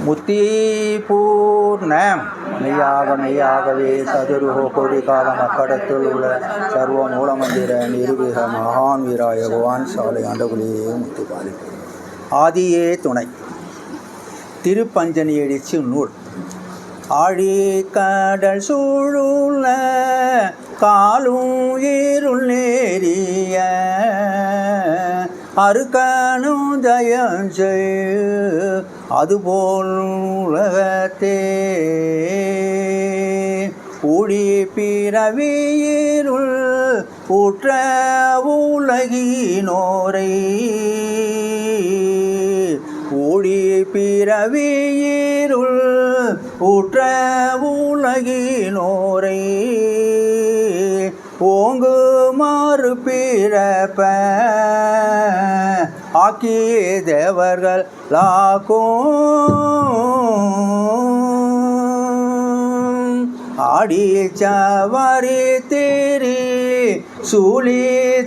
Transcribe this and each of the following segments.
முத்தி பூர்ணம் மெய்யாகவே சதுருகோ கோடி காலம் அக்கடத்தில் உள்ள சர்வ மூலமந்திர நிருபிக மகான் வீராய பகவான் சாலை ஆண்டகுலியே முத்துப்பாலி. ஆதியே துணை. திருப்பஞ்சனி எழுச்சி நூல். ஆழி கடல் சூழுள்ள காலும் இருள் நேரிய அருக்கணும் தயஞ்செய் அதுபோல் உலகத்தே ஊழி பிறவியிருள் ஊற்ற உலகினோரை ஊழி பிறவியிருள் ஊற்ற உலகினோரை ஓங்கு மாறு பிறப்ப ஆக்கிய தேவர்கள் லாக்கும் ஆடி சவாரி திரி சூழி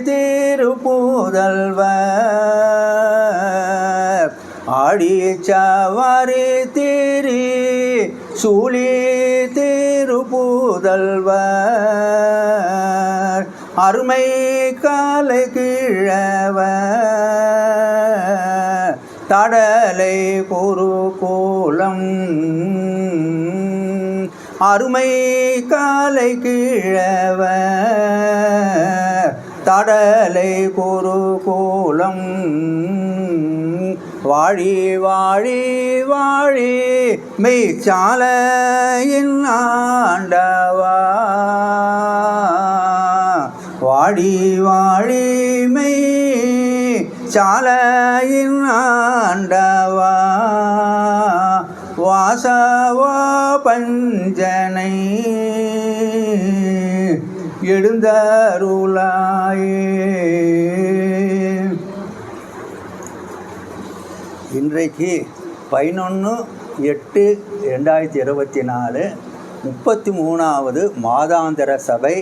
திருப்புதல்வர் ஆடி சவாரி திரி சூழி திருப்புதல்வர் அருமை காலை கிழவ தடலை குருகூலம் அருமை காலை கிழவ தடலை குருகூலம் வாழி வாழி வாழி மெய்ச்சாலையின் ஆண்டவா வாழி வாழி மெய் சாலையின் ஆண்டவா வாசவா பஞ்சனை எழுந்தருளாயே. இன்றைக்கு 11/8/2024 33வது மாதாந்திர சபை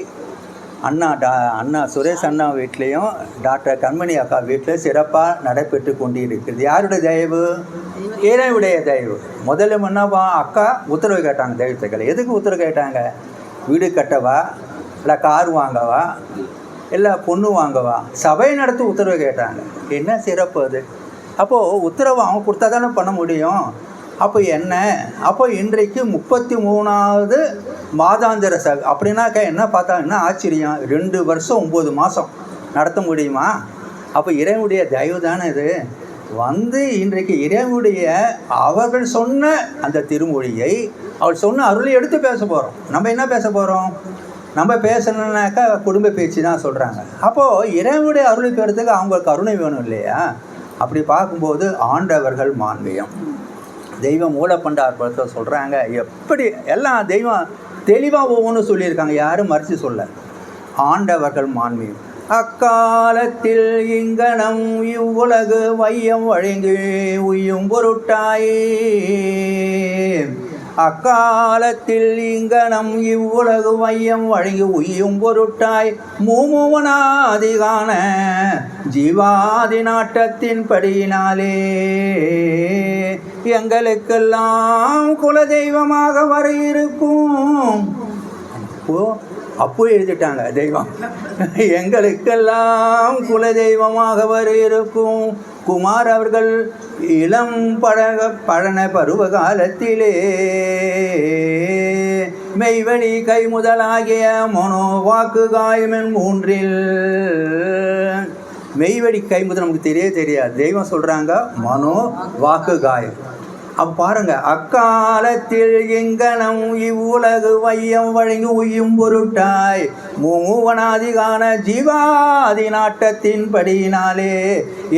அண்ணா சுரேஷ் அண்ணா வீட்லேயும் டாக்டர் கண்மணி அக்கா வீட்டில் சிறப்பாக நடைபெற்று கொண்டிருக்கிறது. யாருடைய தயவு? இறைவனுடைய தயவு. முதல்ல முன்னவா அக்கா உத்தரவு கேட்டாங்க. தெய்வத்துக்களை எதுக்கு உத்தரவு கேட்டாங்க? வீடு கட்டவா, இல்லை கார் வாங்கவா, இல்லை பொண்ணு வாங்கவா, சபை நடத்த உத்தரவு கேட்டாங்க. என்ன சிறப்பு அது? அப்போது உத்தரவு அவங்க கொடுத்தா தானே பண்ண முடியும். அப்போ என்ன? அப்போ இன்றைக்கு 33வது மாதாந்திர சபை. அப்படின்னாக்கா என்ன பார்த்தா என்ன ஆச்சரியம், 2 வருஷம் 9 மாதம் நடத்த முடியுமா? அப்போ இறைவனுடைய தயவு தானே இது. இன்றைக்கு இறைவனுடைய அவர்கள் சொன்ன அந்த திருமொழியை, அவள் சொன்ன அருளை எடுத்து பேச போகிறோம். நம்ம என்ன பேச போகிறோம்? நம்ம பேசணுன்னாக்கா குடும்ப பேச்சு தான் சொல்கிறாங்க. அப்போது இறைவனுடைய அருளை பெறத்துக்கு அவங்களுக்கு கருணை வேணும் இல்லையா? அப்படி பார்க்கும்போது ஆண்டவர்கள் மான்மியம் தெய்வம் மூலப்பண்டார் படத்தை சொல்கிறாங்க. எப்படி எல்லாம் தெய்வம் தெளிவாக ஒவ்வொன்றும் சொல்லியிருக்காங்க, யாரும் மறைச்சி சொல்ல. ஆண்டவர்கள் மான்மியம். அக்காலத்தில் இங்கனம் இவ்வுலகு வையம் வழங்கி உய்யும் பொருட்டாயே. அக்காலத்தில் இங்கனம் இவ்வுலகு வையம் வழங்கி உய்யும் பொருட்டாய் மூமுவனாதிகான ஜீவாதி நாட்டத்தின் படியினாலே எங்களுக்கெல்லாம் குலதெய்வமாக வர இருக்கும். அப்போ எழுதிட்டாங்க தெய்வம். எங்களுக்கெல்லாம் குலதெய்வமாக வர இருக்கும் குமார் அவர்கள் இளம் பழன பருவ காலத்திலே மெய்வழி கை முதலாகிய மனோ வாக்கு காயமின் 3இல் மெய்வழி கை முதல் நமக்கு தெரியாது. தெய்வம் சொல்கிறாங்க மனோ வாக்கு காயம். அப்போ பாருங்க, அக்காலத்தில் எங்கனம் இவ்வுலகு வையம் வழங்கி உய்யும் பொருட்டாய் மூவனாதிகான ஜீவாதி நாட்டத்தின் படியினாலே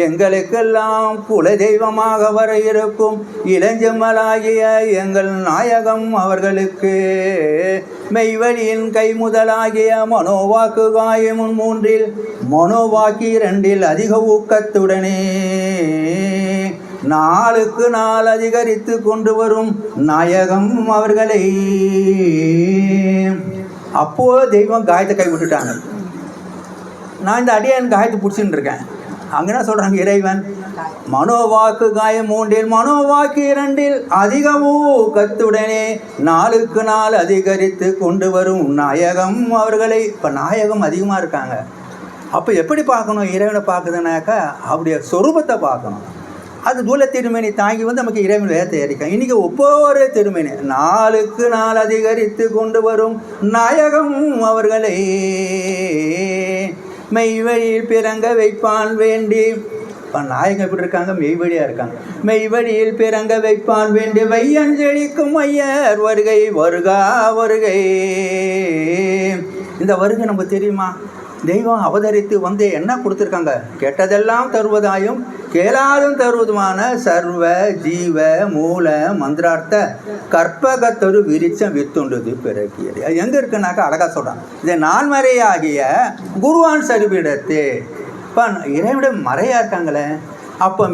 எங்களுக்கெல்லாம் குலதெய்வமாக வர இருக்கும் இளஞ்சமலாகிய எங்கள் நாயகம் அவர்களுக்கு மெய்வழியின் கை முதலாகிய மனோவாக்கு காயமுன் 3இல் மனோவாக்கி 2இல் அதிக ஊக்கத்துடனே நாளுக்கு நாள் அதிகரித்து கொண்டு வரும் நாயகம் அவர்களை. அப்போ தெய்வம் காயத்தை கை விட்டுட்டாங்க. நான் இந்த அடியான் காயத்தை பிடிச்சின்னு இருக்கேன். அங்கே என்ன சொல்கிறாங்க இறைவன்? மனோவாக்கு காயம் 3 மனோவாக்கு 2 அதிக ஊக்கத்துடனே நாளுக்கு நாள் அதிகரித்து கொண்டு வரும் நாயகம் அவர்களை. இப்போ நாயகம் அதிகமாக இருக்காங்க. அப்போ எப்படி பார்க்கணும்? இறைவனை பார்க்குதுனாக்கா அவருடைய சொரூபத்தை பார்க்கணும். அது தூல திருமேனி தாங்கி நமக்கு இறைவன் வேதத்தை ஏறிக்கும். இன்றைக்கி ஒவ்வொரு திருமேனி நாளுக்கு நாள் அதிகரித்து கொண்டு வரும் நாயகம் அவர்களை மெய்வழியில் பிறங்க வைப்பான் வேண்டி. இப்போ நாயகம் எப்படி இருக்காங்க? மெய்வழியாக இருக்காங்க. மெய்வழியில் பிறங்க வைப்பான் வேண்டி வையஞ்செழிக்கும் ஐயர் வருகை வருகா வருகை. இந்த வருகை நமக்கு தெரியுமா? தெய்வம் அவதரித்து என்ன கொடுத்துருக்காங்க? கெட்டதெல்லாம் தருவதாயும் கேளாதும் தருவதுமான சர்வ ஜீவ மூல மந்திரார்த்த கற்பகத்தொரு விரிச்சம் வித்துண்டது பிறக்கியது. அது எங்கே இருக்குனாக்கா அழகாக சொல்கிறான். இதை நான்மறையாகிய குருவான் சரிபிடத்து. இப்போ இறைவிட மறையாக இருக்காங்களே. அப்போ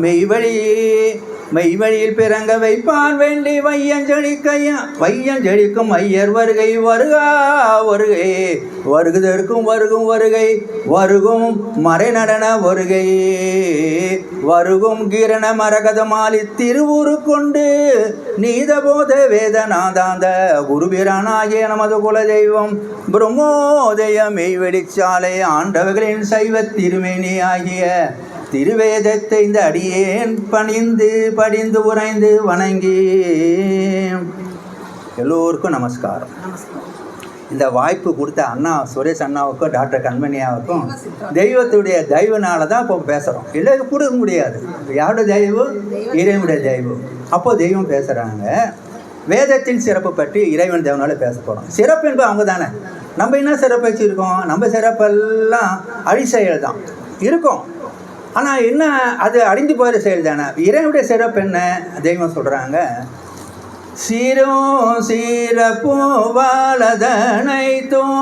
மெய்வழியில் பிறங்க வைப்பான் வேண்டி வையஞ்செழிக்கும் ஐயர் வருகை வருகா வருகை. வருகுதற்கும் வருகும் வருகை வருகும் மறை நடன வருகை வருகும் கிரண மரகத மாலி திருவுரு கொண்டு நீதபோத வேதநாதாந்த குருபிரானாகிய நமது குல தெய்வம் பிரம்மோதய மெய்வெளிச்சாலை ஆண்டவர்களின் சைவ திருமேனி ஆகிய திருவேதத்தை இந்த அடியேன் படிந்து உறைந்து வணங்கி. எல்லோருக்கும் நமஸ்காரம். இந்த வாய்ப்பு கொடுத்த அண்ணா சுரேஷ் அண்ணாவுக்கும் டாக்டர் கண்மணியாவுக்கும் தெய்வத்துடைய தெய்வனால தான் இப்போ பேசுகிறோம். இல்லை கொடுக்க முடியாது. யாரோட தெய்வம்? இறைவனுடைய தெய்வம். அப்போது தெய்வம் பேசுகிறாங்க. வேதத்தின் சிறப்பு பற்றி இறைவன் தேவனால பேச போகிறோம். சிறப்பு என்பது அவங்க தானே. நம்ம என்ன சிறப்பு வச்சுருக்கோம்? நம்ம சிறப்பெல்லாம் அழிசெயல் தான் இருக்கும். ஆனால் என்ன, அது அழிந்து போகிற செயல் தானே. இறைவனுடைய சிறப்பு என்ன? தெய்வம் சொல்கிறாங்க, சீரும் சீரப்பும் வலதனைத்தும்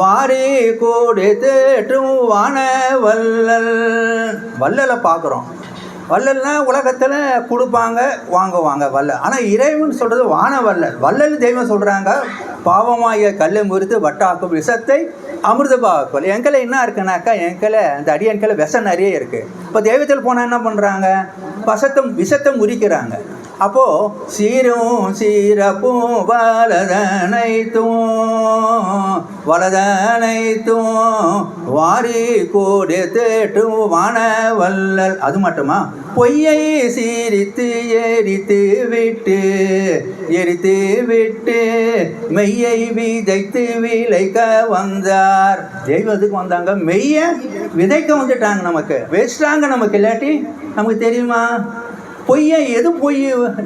வாரி கொடுத்துட்டும் வான வல்லலை பார்க்குறோம். வள்ளல்னா உலகத்தில் கொடுப்பாங்க வாங்குவாங்க வள்ளல். ஆனால் இறைவன் சொல்கிறது வான வள்ளல் தெய்வம் சொல்கிறாங்க, பாவமாகிய கல்லை முறித்து வட்டாக்கும் விஷத்தை அமிர்தபாக்குவல். எங்களை என்ன இருக்குனாக்கா, எங்களை அந்த அடியன்களை விஷம் நிறைய இருக்குது. இப்போ தெய்வத்தில் போனால் என்ன பண்ணுறாங்க? விஷத்தை முறிக்கிறாங்க. அப்போது சீரும் சீரப்பும் வலதனைத்தும் வாரி கொடுத்துட்டும் வான வள்ளல். அது மட்டுமா? பொய்யை சீரித்து எரித்து விட்டு மெய்யை விதைத்து விளைக்க வந்தார். தெய்வத்துக்கு வந்தாங்க, மெய்யை விதைக்க வந்துட்டாங்க. நமக்கு வேஸ்டாங்க. நமக்கு இல்லாட்டி நமக்கு தெரியுமா? பொய்யை எது பொய்?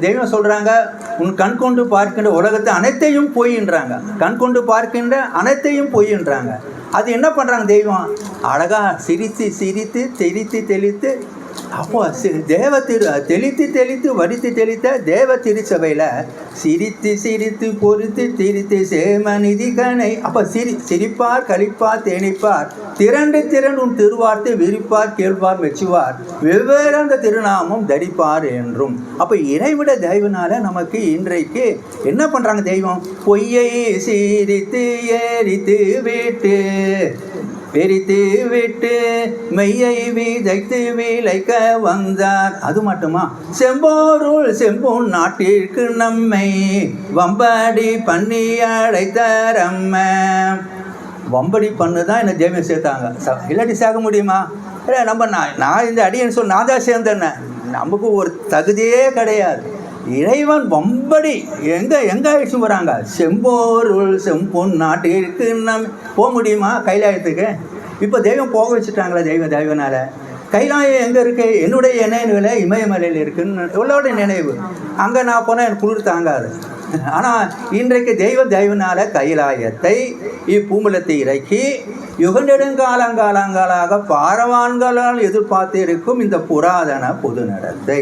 தெய்வம் சொல்கிறாங்க, உன் கண் கொண்டு பார்க்கின்ற உலகத்தை அனைத்தையும் பொய்ன்றாங்க. கண் கொண்டு பார்க்கின்ற அனைத்தையும் பொய்ன்றாங்க. அது என்ன பண்ணுறாங்க? தெய்வம் அழகாக சிரித்து தெளித்து அப்போ தெளித்து வடித்து தெளித்த தேவ திருச்சபையில் சிரித்து பொறுத்து சேம நிதி கணை. அப்போ சிரிப்பார் கழிப்பார் தேனிப்பார் திரண்டு உன் திருவார்த்தை விரிப்பார் கேள்வார் மெச்சுவார் வெவ்வேறு அந்த திருநாமம் தரிப்பார் என்றும். அப்போ இறைவிட தெய்வனால நமக்கு இன்றைக்கு என்ன பண்ணுறாங்க? தெய்வம் பொய்யை சீரித்து எரித்து விட்டு மெய்யை விதைத்து விளைக்க வந்தார். அது மட்டுமா? செம்பொன் நாட்டிற்கு நம்மை வம்படி பண்ணி அழைத்தாரம்ம. வம்படி பண்ணு தான் என்னை ஜெயம் சேர்த்தாங்க. இல்லாட்டி சேர்க்க முடியுமா? இல்லை, நான் இந்த அடியன்னு சொல்லி நான் தான் சேர்ந்தேன்ன. நமக்கு ஒரு தகுதியே கிடையாது. இறைவன் வம்படி எங்கே ஆயிடுச்சு போகிறாங்க. செம்பொன் நாட்டிற்கு நம் போக முடியுமா கைலாயத்துக்கு? இப்போ தெய்வம் போக வச்சுட்டாங்களா? தெய்வனால கைலாயம் எங்கே இருக்குது? என்னுடைய நினைவுல இமயமலையில் இருக்குன்னு எவ்வளோட நினைவு. அங்கே நான் போனால் எனக்கு குளிர் தாங்காது. ஆனால் இன்றைக்கு தெய்வனால கைலாயத்தை இப்பூமலத்தை இறக்கி யுகநெடுங்காலங்காலங்களாக பாரவான்களால் எதிர்பார்த்து இருக்கும் இந்த புராதன பொது நடத்தை.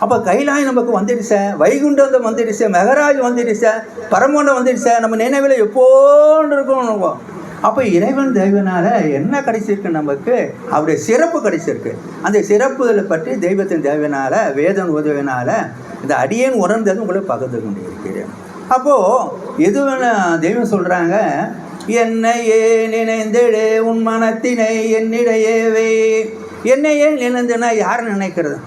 அப்போ கைலாயம் நமக்கு வந்துடுச்ச, வைகுண்டம் வந்துடுச்ச, மெகராஜ் வந்துடுச்ச, பரமோண்டம் வந்துடுச்ச. நம்ம நினைவில் எப்போன்னு இருக்கும். அப்போ இறைவன் தெய்வனால என்ன கிடைச்சிருக்கு? நமக்கு அவருடைய சிறப்பு கிடைச்சிருக்கு. அந்த சிறப்புகளை பற்றி தெய்வத்தின் தேவனால வேதன் உதவினால இந்த அடியேன் உணர்ந்தது உங்களை பகிர்ந்து கொண்டு இருக்கிறேன். அப்போது எது தெய்வம் சொல்கிறாங்க, என்னையே நினைந்திடு உன் மனத்தினை என்னிடையே வை. என்னையே நினைந்துனா யார் நினைக்கிறது?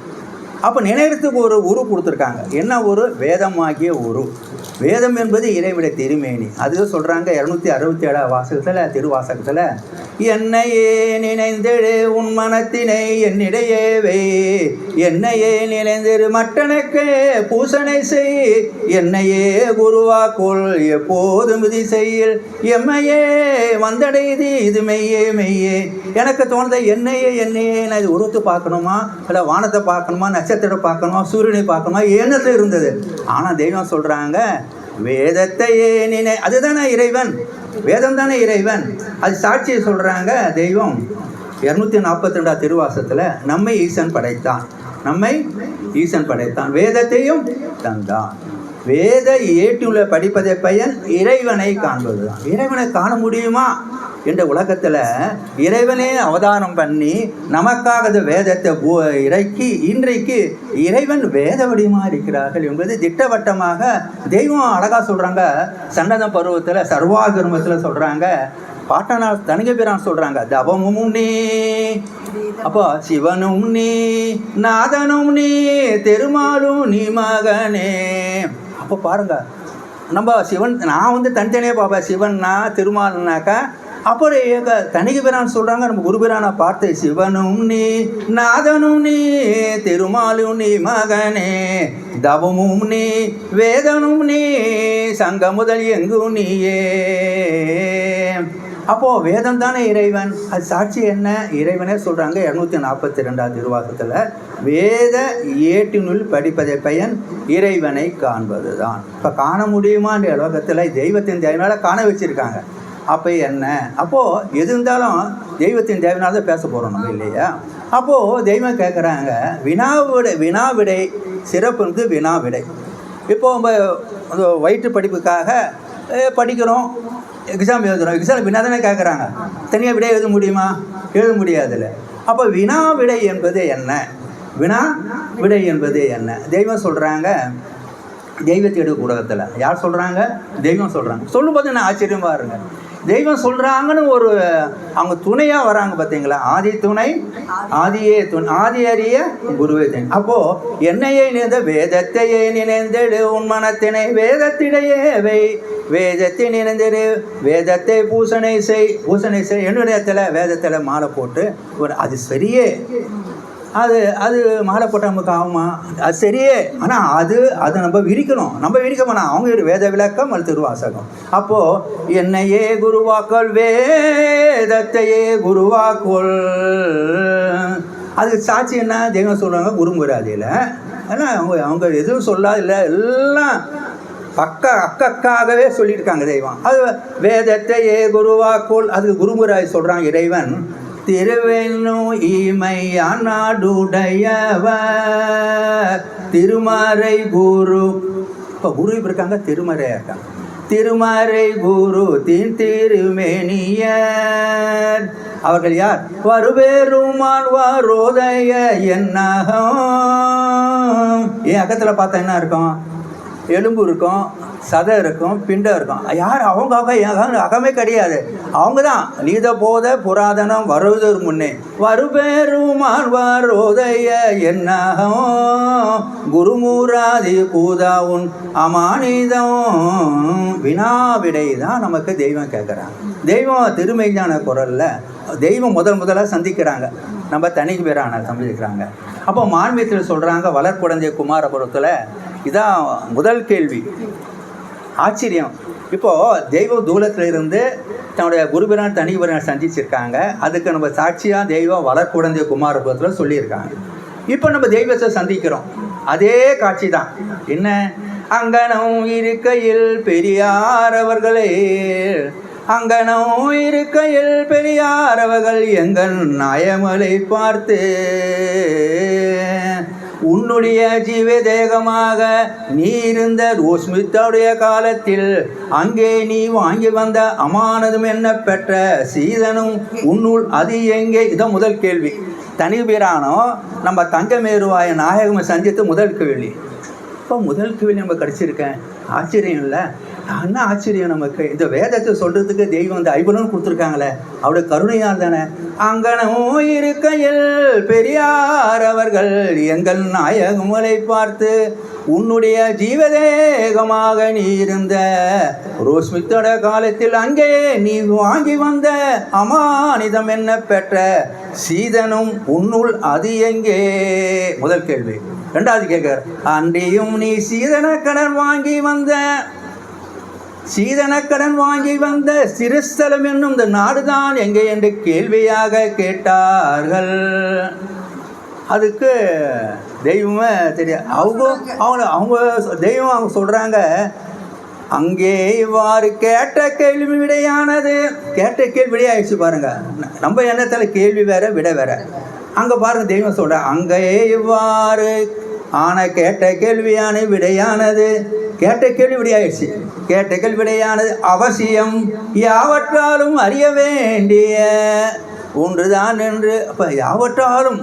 அப்போ நினைக்கிறதுக்கு ஒரு உரு கொடுத்துருக்காங்க. என்ன ஒரு? வேதமாகிய உரு. வேதம் என்பது இறைவிட திருமேனி. அது சொல்கிறாங்க 267 வாசகத்தில், திருவாசகத்தில், என்னையே நினைந்திடு உன் மனத்தினை என்னிடையே வை. என்னையே நினைந்திரு மற்றனுக்கு பூசனை செய். என்னையே குருவாக்குள் எப்போதும் இது செய்யில். எம்மையே வந்தடையுது இது மெய்யே மெய்யே. எனக்கு தோணுத என்னையே நான் இது உருவத்தை பார்க்கணுமா, இல்லை வானத்தை பார்க்கணுமா, நட்சத்திரத்தை பார்க்கணுமா, சூரியனை பார்க்கணுமா, என்னது இருந்தது. ஆனால் தெய்வம் சொல்கிறாங்க வேதத்தையே நினை. அதுதானே இறைவன், வேதம் தானே இறைவன். அது சாட்சியை சொல்கிறாங்க தெய்வம் 242 திருவாசத்தில், நம்மை ஈசன் படைத்தான், வேதத்தையும் தந்தான். வேத ஏட்டுள்ள படிப்பதை பயன் இறைவனை காண்பது தான். இறைவனை காண முடியுமா என்ற உலகத்தில் இறைவனே அவதாரம் பண்ணி நமக்காக அந்த வேதத்தை இறக்கி இன்றைக்கு இறைவன் வேத வடிவமாக இருக்கிறார்கள் என்பது திட்டவட்டமாக தெய்வம் அழகாக சொல்கிறாங்க. சன்னத பருவத்தில் சர்வாகர்மத்தில் சொல்கிறாங்க. பாட்டனார் தனிகபிரான் சொல்கிறாங்க, தவமும் நீ, அப்போ சிவனும் நீ, நாதனும் நீ, திருமாலும் நீ மகனே. அப்போ பாருங்க, நம்ம சிவன் நான் தனித்தனியாக பார்ப்பேன். சிவன்னா திருமால்னாக்கா அப்படி தனிகபிரான் சொல்கிறாங்க. நம்ம குருபிரானை பார்த்து சிவனும் நீ, நாதனும் நீ, திருமாலும் நீ மகனே, தவமும் நீ, வேதனும் நீ, சங்க முதல் எங்கும் நீயே. அப்போது வேதம் தானே இறைவன். அது சாட்சி என்ன? இறைவனே சொல்கிறாங்க 242 திருவாசகத்தில், வேத ஏட்டினுள் படிப்பதை பயன் இறைவனை காண்பது தான். இப்போ காண முடியுமான்ற உலகத்தில் தெய்வத்தின் தேவையினால காண வச்சுருக்காங்க. அப்போ என்ன? அப்போது எது இருந்தாலும் தெய்வத்தின் தேவையினால தான் பேச போகிறோம் நம்ம, இல்லையா? அப்போது தெய்வம் கேட்குறாங்க, வினாவிடை சிறப்பு வினாவிடை. இப்போது நம்ம வயிற்று படிப்புக்காக படிக்கிறோம், எக்ஸாம் எழுதுகிறோம். எக்ஸாம் வினா தானே கேட்குறாங்க. தனியாக விடை எழுத முடியுமா? எழுத முடியாதுல்ல. அப்போ வினாவிடை என்பது என்ன? வினாவிடை என்பது என்ன? தெய்வம் சொல்கிறாங்க, தெய்வத்தேடு ஊடகத்தில் யார் சொல்கிறாங்க? தெய்வம் சொல்கிறாங்க. சொல்லும்போது நான் ஆச்சரியமாக இருங்க. தெய்வம் சொல்கிறாங்கன்னு ஒரு அவங்க துணையாக வராங்க பார்த்தீங்களா? ஆதி துணை, ஆதியே துணை, ஆதி அறிய குருவே துணை. அப்போது என்னையே நினைந்த வேதத்தையே நினைந்தெடு உன் மனத்தினை வேதத்திடையே வை. வேதத்தை நினைந்தெடு, வேதத்தை பூசனை செய். என்னுடைய வேதத்தில் மாலை போட்டு ஒரு அது சரியே, அது மாலை போட்டால் நமக்கு ஆகுமா? அது சரியே. ஆனால் அதை நம்ம விரிக்கணும். நம்ம விரிக்க வேணாம். அவங்க வேத விளக்கம் அது திருவாசகம். அப்போது என்னையே குருவாக்கல், வேதத்தையே குருவாக்கொள். அதுக்கு சாட்சி என்ன? தெய்வம் சொல்கிறாங்க குருமுராதியில். ஏன்னா அவங்க எதுவும் சொல்லாது இல்லை, எல்லாம் அக்காகவே சொல்லியிருக்காங்க தெய்வம். அது வேதத்தையே குருவாக்கொள். அதுக்கு குருமுராதி சொல்கிறாங்க இறைவன். திருவென்னும் இமையான் நாடுடையவர் திருமறை குரு. இப்போ குரு இருக்காங்க, திருமறையாக இருக்காங்க. திருமறை குரு திருமேனியர். அவர்கள் யார்? வருபெருமான் வாரோதய என்னகம். என் அக்கத்தில் பார்த்தா என்ன இருக்கும்? எலும்பு இருக்கும், சதை இருக்கும், பிண்டம் இருக்கும். யார்? அவங்க அகமே கிடையாது. அவங்க தான் நீத போத புராதனம் வருவதற்கு முன்னே வருபெருமான் வாரோதய என்னகம் குருமூராதி பூதாவுன் அமானிதம். வினாவிடை தான் நமக்கு தெய்வம் கேட்குறாங்க. தெய்வம் திருமைஞான குரலில் தெய்வம் முதலாக சந்திக்கிறாங்க. நம்ம தனிகபிரான சந்திக்கிறாங்க. அப்போ மான்மியத்தில் சொல்கிறாங்க, வளர்குழந்தை குமாரபுரத்தில் இதான் முதல் கேள்வி. ஆச்சரியம். இப்போது தெய்வம் தூரத்தில் இருந்து தன்னுடைய குருபிரான் தனிபிரான் சந்திச்சிருக்காங்க. அதுக்கு நம்ம சாட்சியாக தெய்வம் வளர்குழந்தை குமாரபுரத்தில் சொல்லியிருக்காங்க. இப்போ நம்ம தெய்வத்தை சந்திக்கிறோம். அதே காட்சி தான். என்ன? அங்கனம் இருக்கையில் பெரியார் அவர்களே, அங்கனம் இருக்கையில் பெரியார் அவர்கள் எங்கள் நாயமலை பார்த்து உன்னுடைய ஜீவ தேகமாக நீ இருந்த ரோஸ்மித்தாவுடைய காலத்தில் அங்கே நீ வாங்கி வந்த அமானதும் என்ன பெற்ற சீதனும் உன்னுள் அது எங்கே? இதான் முதல் கேள்வி. தனிபிரானோ நம்ம தங்கமேருவாய நாயகமை சந்தித்து முதல் கேள்வி. இப்போ முதல் கேள்வி நம்ம கிடச்சிருக்கேன். ஆச்சரியம் இல்லை? என்ன ஆச்சரியம் நமக்கு. இந்த வேதத்தை சொல்றதுக்கு தெய்வம் அந்த ஐபலன் கொடுத்துருக்காங்களே, அவருடைய கருணையால் தானே. அங்கனமோ இருக்கையில் பெரியார் அவர்கள் எங்கள் நாயகமலை பார்த்து, உன்னுடைய ஜீவதேகமாக நீ இருந்த ரோஸ்மித்தோட காலத்தில் அங்கே நீ வாங்கி வந்த அமானிதம் என்ன பெற்ற சீதனும் உன்னுள் அது எங்கே? முதல் கேள்வி. ரெண்டாவது கேட்கிறார், அன்றியும் நீ சீதனக்கடன் வாங்கி வந்த சிறுஸ்தலம் என்னும் இந்த நாடுதான் எங்கே என்று கேள்வியாக கேட்டார்கள். அதுக்கு தெய்வமே தெரியாது. அவங்க தெய்வம் அவங்க சொல்கிறாங்க, அங்கே இவ்வாறு கேட்ட கேள்வி விடையானது. கேட்ட கேள்வி விடையாயிடுச்சு பாருங்க. நம்ம எண்ணத்தில் கேள்வி வேற விடை வேற. அங்கே பாருங்க தெய்வம் சொல்ற, அங்கே இவ்வாறு கேட்ட கேள்வியான விடையானது. கேட்ட கேள்வி விடையாயிடுச்சு. கேட்ட கேள்வி விடையானது அவசியம் யாவற்றாலும் அறிய வேண்டிய ஒன்றுதான் என்று. அப்போ யாவற்றாலும்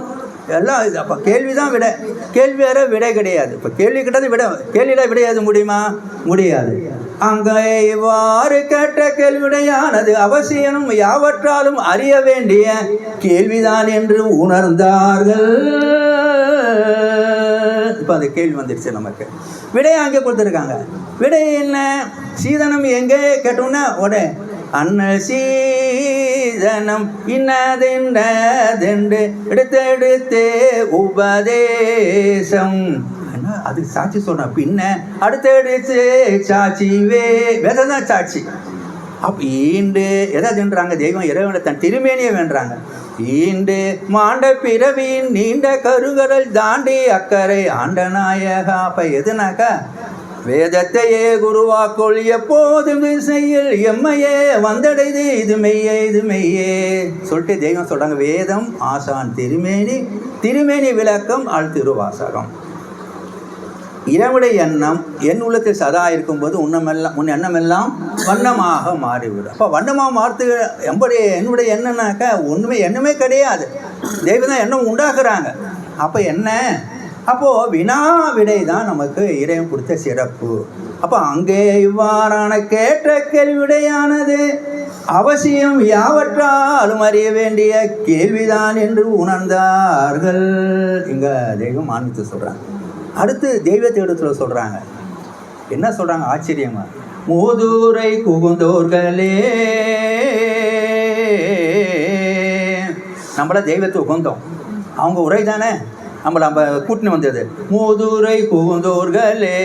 எல்லாம் இது. அப்போ கேள்விதான் விடை. கேள்வி வேற விடை கிடையாது. இப்போ கேள்வி கிட்டது விடை. கேள்வியில் விடையாது முடியுமா? முடியாது. அங்கே இவ்வாறு கேட்ட கேள்விடையானது அவசியம் யாவற்றாலும் அறிய வேண்டிய கேள்விதான் என்று உணர்ந்தார்கள். இப்போ அந்த கேள்வி வந்துடுச்சு நமக்கு. விடையை அங்கே கொடுத்துருக்காங்க. விடை என்ன? சீதனம் எங்கே கேட்டோன்னா உடனே அண்ணல் சீதனம் இன்னதென்று எடுத்தெடுத்து உபதேசம். அது சாட்சி சொன்ன பின்ன அடுத்தடுத்து சாட்சி வேதம் தான் சாட்சி. அப்போ ஈண்டு எதாதுன்றாங்க தெய்வம் இறைவனை தன் திருமேனியை வேண்டுறாங்க. ஈண்டு மாண்ட பிறவியின் நீண்ட கருகடல் தாண்டி அக்கறை ஆண்ட நாயகா. அப்போ எதுனாக்கா வேதத்தையே குருவாக்குள் எப்போதும் செய்யல் எம்மையே வந்தடைது இது மெய்யே சொல்லிட்டு தெய்வம் சொல்கிறாங்க. வேதம் ஆசான் திருமேனி விளக்கம் திருவாசகம். இறைவனுடைய எண்ணம் என் உள்ளத்தில் சதா இருக்கும்போது உன் எண்ணமெல்லாம் வண்ணமாக மாறிவிடும். அப்போ வண்ணமாக மாற்று என்னுடைய எண்ணம்னாக்கா ஒன்றுமே எண்ணமே கிடையாது. தெய்வம் தான் எண்ணம் உண்டாக்குறாங்க. அப்போ என்ன? அப்போது வினா விடை தான் நமக்கு இறைவன் கொடுத்த சிறப்பு. அப்போ அங்கே இவ்வாறான கேட்ட கேள்விடையானது அவசியம் யாவற்றாலும் அறிய வேண்டிய கேள்விதான் என்று உணர்ந்தார்கள். இங்கே தெய்வம் ஆன்மீகத்தை சொல்கிறாங்க. அடுத்து தெய்வத்தை இடத்துல சொல்கிறாங்க. என்ன சொல்கிறாங்க ஆச்சரியமா? மூதுரை குகுந்தோர்களே, நம்மள தெய்வத்தை உகந்தோம். அவங்க உரை தானே நம்ம கூட்டின்னு வந்தது. மூதுரை குகுந்தோர்களே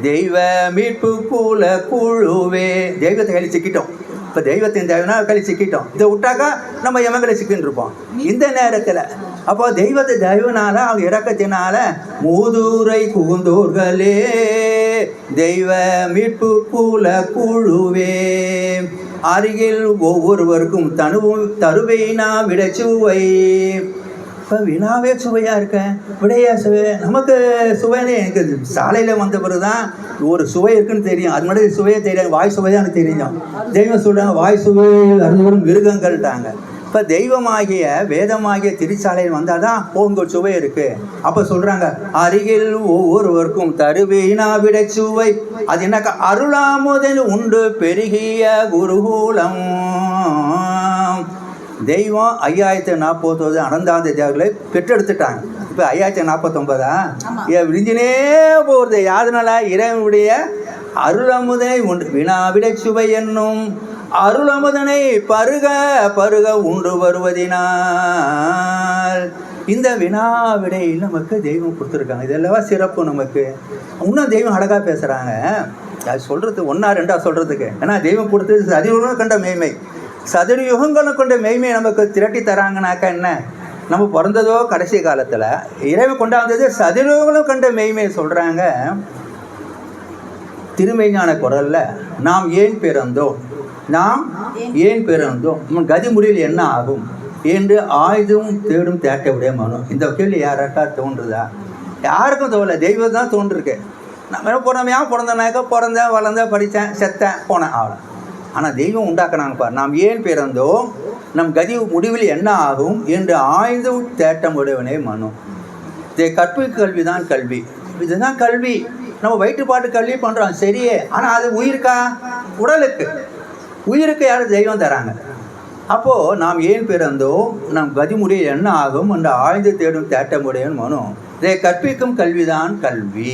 தெய்வ மீட்பு கூல குழுவே. தெய்வத்தை கையில் சிக்கிட்டோம். இப்போ தெய்வத்தின் தேவைனா கையில் சிக்கிட்டோம். இதை விட்டாக்கா நம்ம எமங்களை சிக்கின்னு இருப்போம் இந்த நேரத்தில். அப்போ தெய்வத்தை தெய்வனால அவங்க இறக்கத்தினால மூதுரை குகுந்தோர்களே தெய்வ மீட்பு கூல குழுவே அருகில் ஒவ்வொருவருக்கும் தருவைனா விடச்சுவை. இப்போ வினாவே சுவையாக இருக்கேன், விடையா சுவை. நமக்கு சுவைன்னு எனக்கு சாலையில் வந்த பிறகு தான் ஒரு சுவை இருக்குன்னு தெரியும். அது மட்டும் சுவையே தெரியாது, வாய் சுவைதான் தெரியும். தெய்வம் சொல்கிறாங்க வாய் சுவை அருந்தவரும் மிருகங்கள்ட்டாங்க. இப்போ தெய்வமாகிய வேதமாகிய திருச்சாலையில் வந்தால் தான் உங்க சுவை இருக்குது. அப்போ சொல்கிறாங்க அருகில் ஒவ்வொருவருக்கும் தருவேனா விட சுவை. அது என்னக்கா அருளாமுதல் உண்டு பெருகிய குருகூலம். தெய்வம் 5049 அனந்தாந்த தேவர்களை பெற்றெடுத்துட்டாங்க. இப்போ 5049 விரிஞ்சினே போகிறது. யாருனால? இறைவனுடைய அருளமுதனை உண்டு வினாவிட சுவை என்னும் அருளமுதனை பருக உண்டு வருவதினால். இந்த வினாவிடையில் நமக்கு தெய்வம் கொடுத்துருக்காங்க. இதெல்லாம் சிறப்பு நமக்கு. இன்னும் தெய்வம் அழகாக பேசுகிறாங்க. அது சொல்கிறது ஒன்றா ரெண்டாக சொல்கிறதுக்கு. ஏன்னா தெய்வம் கொடுத்தது சதியுகம் கண்ட மெய்மை. சதுரயுகங்களை கொண்ட மெய்மையை நமக்கு திரட்டி தராங்கனாக்கா என்ன? நம்ம பிறந்ததோ கடைசி காலத்தில், இறைவன் கொண்டாந்தது சதுரயுகங்களும் கண்ட மெய்மையை சொல்கிறாங்க. திருமெய்ஞான குரலில் நாம் ஏன் பிறந்தோம் கதி முடிவில் என்ன ஆகும் என்று ஆயுதம் தேடும் தேட்ட விட மனு. இந்த கேள்வி யாருக்கா தோன்றுதா? யாருக்கும் தோணலை. தெய்வம் தான் தோன்றுருக்கு. நம்ம பிறந்தனாக்கா பிறந்தேன், வளர்ந்தேன், படித்தேன், செத்தேன், போனேன், ஆகலாம். ஆனால் தெய்வம் உண்டாக்குனாங்க பார். நாம் ஏன் பிறந்தோம், நம் கதி முடிவில் என்ன ஆகும் என்று ஆயுதம் தேட்டம் உடையவனே மனு. இதை கல்வி தான் கல்வி. இதுதான் கல்வி. நம்ம வயிற்றுப்பாட்டு கல்வி பண்ணுறோம் சரியே. ஆனால் அது உயிருக்கா? உடலுக்கு, உயிருக்கு யார் தெய்வம் தராங்க. அப்போது நாம் ஏன் பிறந்தோம், நம் கதிமுடிய என்ன ஆகும் என்ற ஆய்ந்து தேடும் தேட்டமுடையவன் மனு. இதை கற்பிக்கும் கல்விதான் கல்வி.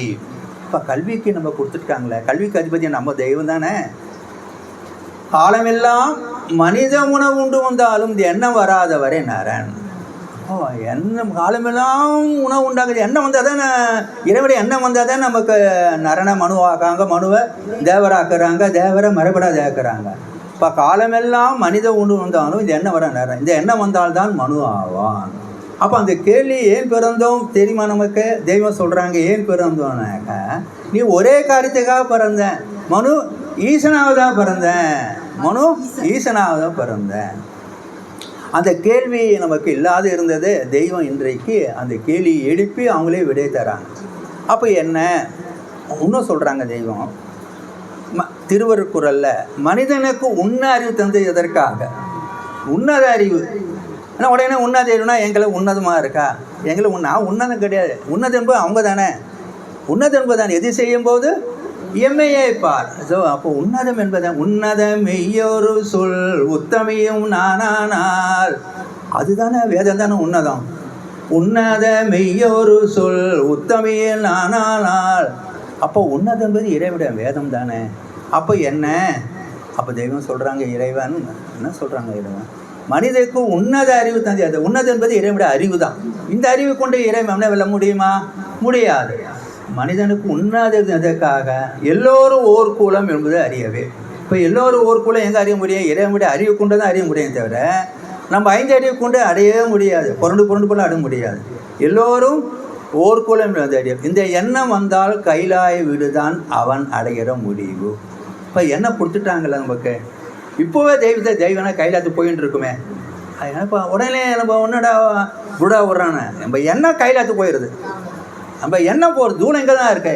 இப்போ கல்விக்கு நம்ம கொடுத்துருக்காங்களே, கல்விக்கு அதிபதி நம்ம தெய்வம் தானே. காலமெல்லாம் மனித உணவு உண்டு வந்தாலும் இந்த எண்ணம் வராதவரை நரன். எண்ணம் காலமெல்லாம் உணவு உண்டாகுது, எண்ணம் வந்தால் தானே, இறைவனுடைய எண்ணம் வந்தால் தான் நமக்கு நரனை மனுவாக்காங்க, மனுவை தேவராக்குறாங்க, தேவரை மறுபடாத ஆக்குறாங்க. இப்போ காலமெல்லாம் மனித உண்டு வந்தாலும் இந்த எண்ணம் வர நரன், இந்த எண்ணம் வந்தால்தான் மனு ஆவான். அப்போ அந்த கேள்வி ஏன் பிறந்தோம் தெரியுமா நமக்கு? தெய்வம் சொல்கிறாங்க ஏன் பிறந்தோன்னாக்க, நீ ஒரே காரியத்துக்காக பிறந்த. மனு ஈசனாக தான் பிறந்தேன், மனு ஈசனாக தான் பிறந்தேன். அந்த கேள்வி நமக்கு இல்லாத இருந்தது. தெய்வம் இன்றைக்கு அந்த கேள்வியை எழுப்பி அவங்களே விடை தராங்க. அப்போ என்ன இன்னும் சொல்கிறாங்க தெய்வம் திருவருக்குறல்ல, மனிதனுக்கு உண்ண அறிவு தந்து எதற்காக? உன்னத அறிவு. ஏன்னா உடனே உன்னத அறிவுனா எங்களை உன்னதமாக இருக்கா? எங்களை நான் உன்னதம் கிடையாது. உன்னதம் என்பது அவங்க தானே, உன்னதம் என்பது தானே எது செய்யும்போது எம்மையை பார். ஸோ அப்போ உன்னதம் என்பதை, உன்னதம் மெய்யொரு சொல் உத்தமியும் நானானால், அதுதானே வேதம் தானே உன்னதம். உன்னத மெய்யொரு சொல் உத்தமியில் நானானால், அப்போ உன்னதம் என்பது இறைவிட வேதம் தானே. அப்போ என்ன? அப்போ தெய்வம் சொல்கிறாங்க, இறைவன் என்ன சொல்கிறாங்க, இறைவன் மனிதனுக்கு உன்னத அறிவு தந்தி. அது உன்னதம் என்பது இறைவிட அறிவு தான். இந்த அறிவு கொண்டு இறைவனை வெல்ல முடியுமா? முடியாது. மனிதனுக்கு உன்னதற்காக எல்லோரும் ஓர் கூலம் என்பது அறியவே. இப்போ எல்லோரும் ஓர் கூலம் எங்கே அறிய முடியும்? இறைவனுடைய அறிவு கொண்டு தான் அறிய முடியும் தவிர நம்ம 5 அறிவு கொண்டு அடையவே முடியாது, புரண்டு போல அடைய முடியாது. எல்லோரும் ஓர் கூலம் என்பது அறியும். இந்த எண்ணம் வந்தால் கைலாய வீடுதான் அவன் அடைகிற முடிவு. இப்போ எண்ணம் கொடுத்துட்டாங்கல்ல நமக்கு. இப்போவே தெய்வனை கைலாயத்துக்கு போயின்னு இருக்குமே. இப்போ உடனே நம்ம ஒன்னடா புடா விட்றானே, நம்ம எண்ணம் கைலாயத்துக்கு போயிடுது. நம்ம எண்ணம் போகிற தூரம் இங்கே தான் இருக்கு.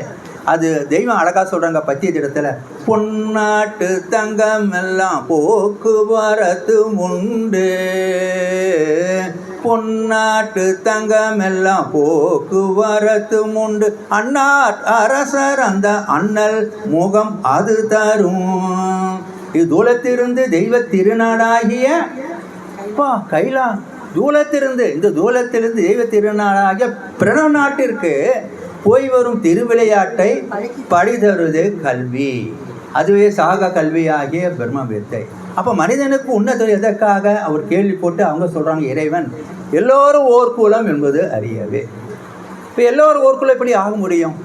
அது தெய்வம் அழகாக சொல்கிறாங்க பத்தியத்திடத்தில், பொன்னாட்டு தங்கம் எல்லாம் போக்குவரத்து உண்டு, பொன்னாட்டு தங்கம் எல்லாம் போக்குவரத்து உண்டு, அண்ணாட் அரசர் அந்த அண்ணல் முகம் அது தரும். இது தூலத்திலிருந்து தெய்வ திருநாடாகிய கைலா, தூலத்திலிருந்து, இந்த தூலத்திலிருந்து தெய்வ திருநாடாகிய பிரணவ நாட்டிற்கு போய் வரும் திருவிளையாட்டை படிதருது கல்வி. அதுவே சாக கல்வியாகிய பிரம்ம வித்தை. அப்போ மனிதனுக்கு உன்னத எதற்காக அவர் கேள்வி போட்டு அவங்க சொல்கிறாங்க, இறைவன் எல்லோரும் ஓர் கூலம் என்பது அறியவே. இப்போ எல்லோரும் ஓர் கூலம் எப்படி ஆக முடியும்?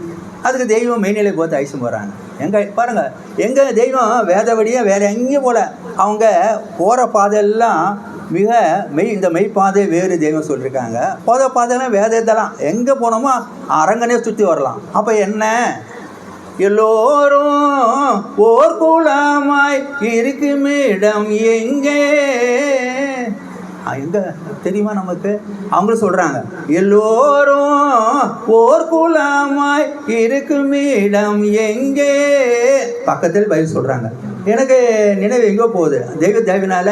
அதுக்கு தெய்வம் மெய்நிலை போத்து ஐசம் போகிறாங்க. எங்கே பாருங்கள், எங்கள் தெய்வம் வேதவடியாக வேறு எங்கேயும் போல, அவங்க போகிற பாதையெல்லாம் மிக இந்த மெய்ப்பாதை வேறு தெய்வம் சொல்லியிருக்காங்க. போத பாதைலாம் வேதத்தெல்லாம் எங்கே போனோமோ அரங்கனே சுற்றி வரலாம். அப்போ என்ன, எல்லோரும் ஓர் குலமாய் இருக்கும் இடம் எங்கே? எங்கே தெரியுமா நமக்கு? அவங்களும் சொல்கிறாங்க, எல்லோரும் ஓர் குலமாய் இருக்கும் இடம் எங்கே? பக்கத்தில் பதில் சொல்கிறாங்க. எனக்கு நினைவு எங்கோ போகுது, தெய்வத்தினால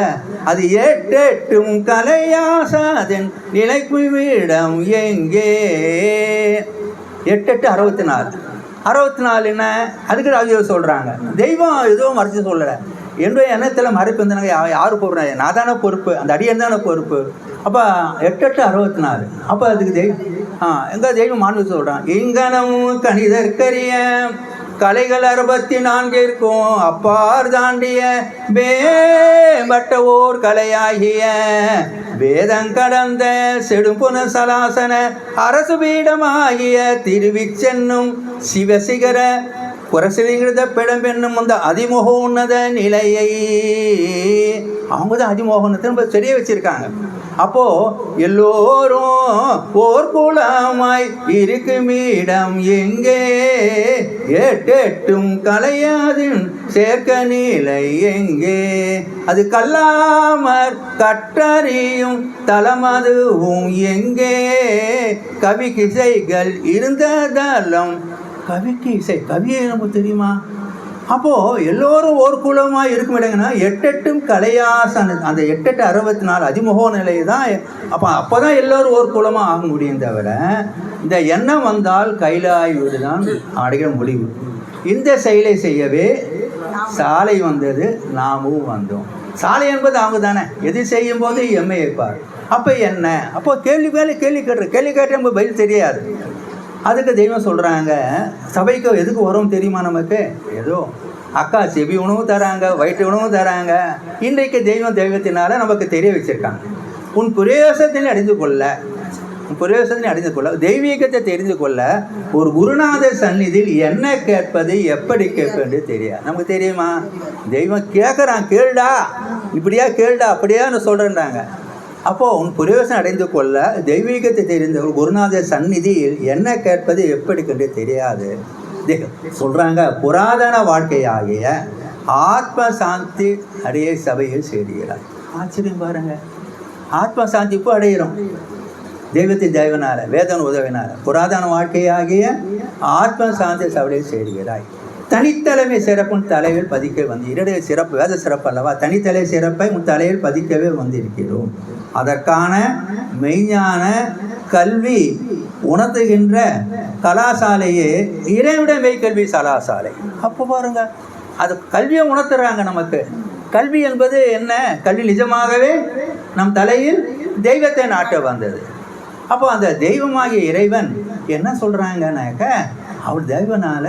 அது ஏற்றும் கலையாசாதன் நிலைக்கும் இடம் எங்கே? 8 64 என்ன? அதுக்கு ராஜ்யம் சொல்கிறாங்க. தெய்வம் எதுவும் மறைச்சு சொல்லலை. என்னுடைய எண்ணத்தில் மறைப்பு இருந்தாங்க. யார் போடுறாங்க? நான் தானே பொறுப்பு, அந்த அடியன் தானே பொறுப்பு. அப்போ 8 64. அப்போ அதுக்கு எங்கள் தெய்வம் மாணவி சொல்கிறான், இங்கனம் கணிதற்கரிய கலைகள் 64 அப்பார் தாண்டிய மேம்பட்ட ஓர் கலையாகிய வேதங்கடந்த செடும்புன சலாசன அரசு பீடமாகிய திருவிச்சென்னும் சிவசிகர புரசிலிங்கிருந்த பிடம் என்னும் அந்த அதிமோகோன்னத நிலையை அவங்க தான் அதிமோகனத்தை நம்ம சரியாக வச்சுருக்காங்க. அப்போது எல்லோரும் ஓர் குலமாய் இருக்கும் இடம் எங்கே? ஏற்றும் கலையாதின் சேர்க்க நிலை எங்கே? அது கல்லாமற் கற்றறியும் தலமதுவும் எங்கே? கவி கிசைகள் இருந்த தலம். கவிக்கு இசை, கவியை நமக்கு தெரியுமா? அப்போது எல்லோரும் ஓர் குலமாக இருக்கும் இடங்கன்னா 8 கலையாசன, அந்த 8 64 அதிமுக நிலை தான். அப்போ தான் எல்லோரும் ஓர் குலமாக ஆக முடியும் தவிர இந்த எண்ணம் வந்தால் கைலாய வீடு தான் அடைகிற முடிவு. இந்த செயலை செய்யவே சாலை வந்தது, நாமும் வந்தோம். சாலை என்பது அவங்க தானே. எது செய்யும் போது எம்மை வைப்பார். அப்போ என்ன? அப்போ கேள்வி மேலே கேள்வி கேட்ட நம்ம பதில் தெரியாது. அதுக்கு தெய்வம் சொல்கிறாங்க, சபைக்கு எதுக்கு வரும் தெரியுமா? நமக்கு ஏதோ அக்கா செவி உணவும் தராங்க, வயிற்று உணவும் தராங்க. இன்றைக்கு தெய்வத்தினால நமக்கு தெரிய வச்சுருக்காங்க. உன் பிரயோசத்தை அறிந்து கொள்ள தெய்வீகத்தை தெரிந்து கொள்ள ஒரு குருநாதர் சந்நிதியில் என்ன கேட்பது, எப்படி கேட்பது தெரியாது. நமக்கு தெரியுமா? தெய்வம் கேட்குறான், கேளுடா, இப்படியா கேளுடா, அப்படியான்னு சொல்கிறேன்றாங்க. அப்போது உன் பிரயோசனம் அடைந்து கொள்ள தெய்வீகத்தை தெரிந்த குருநாதர் சந்நிதியில் என்ன கேட்பது, எப்படி கண்டு தெரியாது சொல்கிறாங்க. புராதன வாழ்க்கையாகிய ஆத்ம சாந்தி அடைய சபையில் சேருகிறார். ஆச்சரியம் பாருங்க. ஆத்ம சாந்தி இப்போ அடைகிறோம் தெய்வத்தின் தயவினால, வேதன உதவினால. புராதன வாழ்க்கையாகிய ஆத்ம சாந்தி சபையில் சேருகிறாய். தனித்தலைமை சிறப்பும் தலைவில் பதிக்க வந்து இரடைய சிறப்பு, வேத சிறப்பு அல்லவா? தனித்தலை சிறப்பை உன் தலையில் பதிக்கவே வந்திருக்கிறோம். அதற்கான மெய்ஞான கல்வி உணர்த்துகின்ற கலாசாலையே இறைவிட மெய்கல்வி கலாசாலை. அப்போ பாருங்க, அது கல்வியை உணர்த்துறாங்க நமக்கு. கல்வி என்பது என்ன? கல்வி நிஜமாகவே நம் தலையில் தெய்வத்தை நாட்ட வந்தது. அப்போ அந்த தெய்வமாகிய இறைவன் என்ன சொல்கிறாங்கன்னாக்க, அவர் தெய்வனால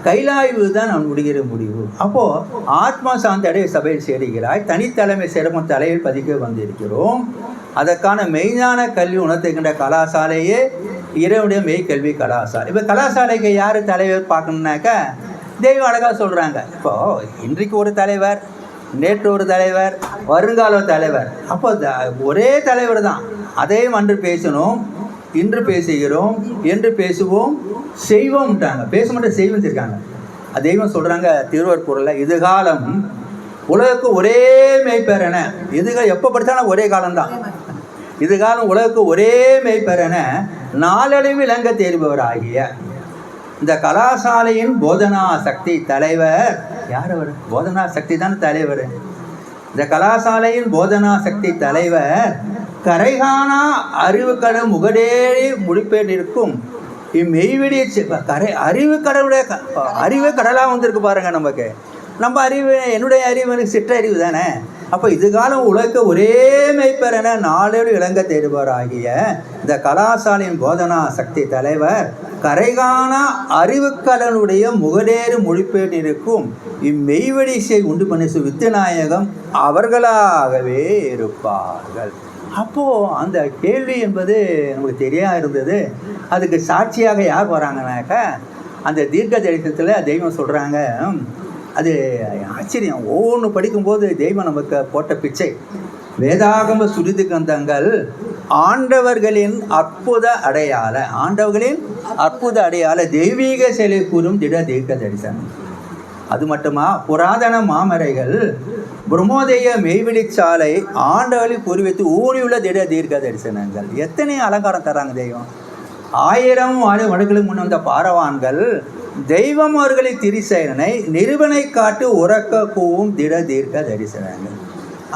கைலாய்வு தான் நான் முடிகிற முடிவு. அப்போது ஆத்மா சாந்தி அடைய சபையில் சேருகிறாய். தனித்தலைமை சிறப்பும் தலையில் பதிக்க வந்திருக்கிறோம். அதற்கான மெய்ஞான கல்வி உணர்த்துகின்ற கலாசாலையே இறைவனுடைய மெய்கல்வி கலாசாலை. இப்போ கலாசாலைக்கு யார் தலைவர் பார்க்கணுன்னாக்கா, தெய்வம் அழகாக சொல்கிறாங்க. இப்போது இன்றைக்கு ஒரு தலைவர், நேற்று ஒரு தலைவர், வருங்கால தலைவர். அப்போ ஒரே தலைவர் தான். அதையும் அன்று பேசணும், இன்று பேசுகிறோம், என்று பேசுவோம், செய்வோம்ட்டாங்க. பேச மட்டும் செய்வோம் இருக்காங்க. தெய்வம் சொல்கிறாங்க திருவருட்குறளில், இதுகாலம் உலகுக்கு ஒரே மெய்ப்பெறன. இதுகாலம் எப்போ படித்தாலும் ஒரே காலம்தான். இதுகாலம் உலகுக்கு ஒரே மெய்ப்பெறன நாளடைவில் விளங்க தேர்பவர் ஆகிய இந்த கலாசாலையின் போதனா சக்தி தலைவர் யார்? அவர் போதனா சக்தி தான் தலைவர். இந்த கலாசாலையின் போதனா சக்தி தலைவர் கரைகானா அறிவுக்கட முகடேறி முடிப்பேன் இருக்கும் இம்மெய்விடி அறிவு கடவுடைய அறிவு கடலாக வந்திருக்கு பாருங்க. நமக்கு நம்ம அறிவு, என்னுடைய அறிவு சிற்றறிவு தானே. அப்போ இதுகாலம் உலக ஒரே மெய்ப்பெறன நாளோடு இளங்க தேடுவார் ஆகிய இந்த கலாசாலையின் போதனா சக்தி தலைவர் கரைகானா அறிவுக்கடனுடைய முகடேறு மொழிபெயர் இருக்கும் இம்மெய்வடிசை உண்டு பண்ணி வித்துநாயகம் அவர்களாகவே இருப்பார்கள். அப்போது அந்த கேள்வி என்பது நமக்கு தெரியாது இருந்தது. அதுக்கு சாட்சியாக யார் வராங்கனாக்கா, அந்த தீர்க்க தரிசனத்தில் தெய்வம் சொல்கிறாங்க. அது ஆச்சரியம். ஒவ்வொன்று படிக்கும்போது தெய்வம் நமக்கு போட்ட பிச்சை. வேதாகம சுருதி கந்தங்கள் ஆண்டவர்களின் அற்புத அடையாள தெய்வீக செயலை கூறும் திட தீர்க்க தரிசனம். அது மட்டுமா, புராதன மாமரைகள் பிரம்மோதய மெய்வெளிச்சாலை ஆண்டவர்களில் கூறி வைத்து ஊறியுள்ள திட தீர்க்க தரிசனங்கள். எத்தனை அலங்காரம் தராங்க தெய்வம். 1000 வருடங்களுக்கு முன் வந்த பாரவான்கள் தெய்வம் அவர்களின் திரிசேனை நிறுவனை காட்டு உறக்க கூவும் திட தீர்க்க தரிசனங்கள்.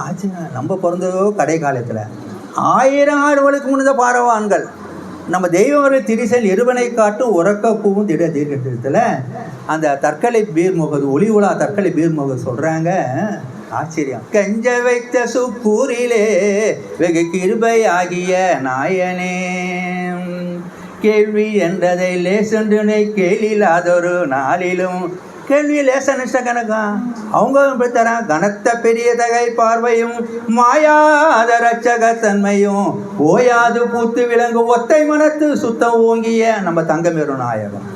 ஆச்சுங்க, நம்ம பிறந்ததோ கடை காலத்தில் 1000 ஆண்டுகளுக்கு முன்னத பாரவான்கள் நம்ம தெய்வம் திரிசல் நிறுவனை காட்டும் உறக்க கூவும் திட தீர்க்கத்தில் அந்த தற்கொலை பீர்முகது ஒளி உலா தற்கொலை பீர்முகது சொல்கிறாங்க. ஆச்சரியம். கஞ்ச வைத்த சுப்பூரிலே வெகு கிருபை ஆகிய நாயனே கேள்வி என்றதை லேசொன்றுனை கேளில்லாதொரு நாளிலும் கேள்வி லேசன் கணக்கா அவங்க எப்படி தரான். கனத்த பெரிய தகை பார்வையும் மாயாத ரட்சகத்தன்மையும் ஓயாது பூத்து விளங்கு ஒத்தை மனத்து சுத்தம் ஓங்கிய நம்ம தங்கமேரு நாயகம்.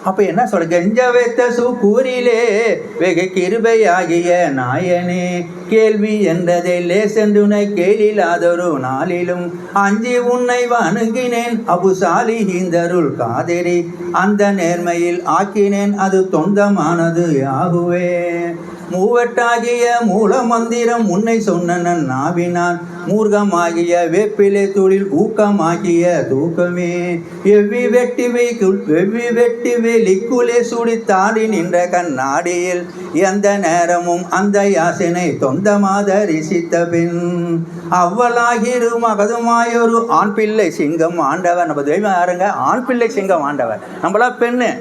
அப்போ என்ன சொல்ல, கெஞ்ச வைத்த கூறிலே வெகு கிருபை ஆகிய நாயனே கேள்வி என்றதை லேசென்றுனை கேளில்லாதொரு நாளிலும் அஞ்சி உன்னை வணங்கினேன் அபுசாலி ஹீந்தருள் காதேரி அந்த நேர்மையில் ஆக்கினேன் அது தொந்தமானது யாகுவே. மூவட்டாகிய மூல மந்திரம் உன்னை சொன்ன நாவினான் மூர்க்கமாகிய வேப்பிலை தொழில் ஊக்கமாகிய தூக்கமே எவ்வி வெட்டி வெளிக்குலே சுடி தாடி நின்ற கண்ணாடியில் எந்த நேரமும் அந்த யாசினை தொந்தமாத ரிசித்த பின் அவ்வளாகிரு மகதுமாயொரு ஆண் பிள்ளை சிங்கம் ஆண்டவர். நம்ம தெய்வம் யாருங்க? ஆண் பிள்ளை சிங்கம் ஆண்டவர். நம்மளா பெண்ணு.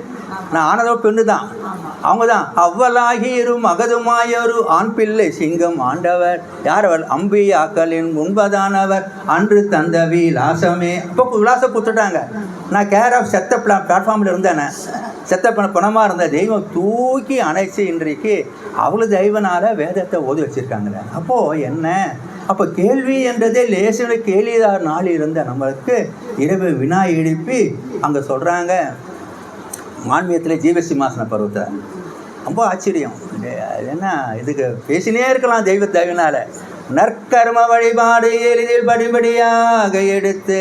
நான் ஆனதோ பெண்ணு தான், அவங்க தான். அவ்வளாகிரும் அகதுமாயொரு ஆண் பிள்ளை சிங்கம் ஆண்டவர் யார் அவர்? அம்பியாக்களின் முன்பதானவர் அன்று தந்த விலாசமே. இப்போ விலாசம் கொடுத்துட்டாங்க. நான் கேர் ஆஃப் செத்த பிளாட்ஃபார்மில் இருந்தேனே, செத்த பணமாக இருந்த தெய்வம் தூக்கி அணைச்சி இன்றைக்கு அவ்வளோ தெய்வனால் வேதத்தை ஓதி வச்சுருக்காங்களே. அப்போது என்ன? அப்போ கேள்வி என்றதே லேசின கேள்விதார் நாள் இருந்த நம்மளுக்கு இரவு வினா எழுப்பி அங்கே சொல்கிறாங்க மான்மியத்தில் ஜீவசிம்மாசன பருவத்தை. ரொம்ப ஆச்சரியம். என்ன இதுக்கு பேசினே இருக்கலாம். தெய்வத்தினால நற்கர்ம வழிபாடு எளிதில் படிபடியாக எடுத்து,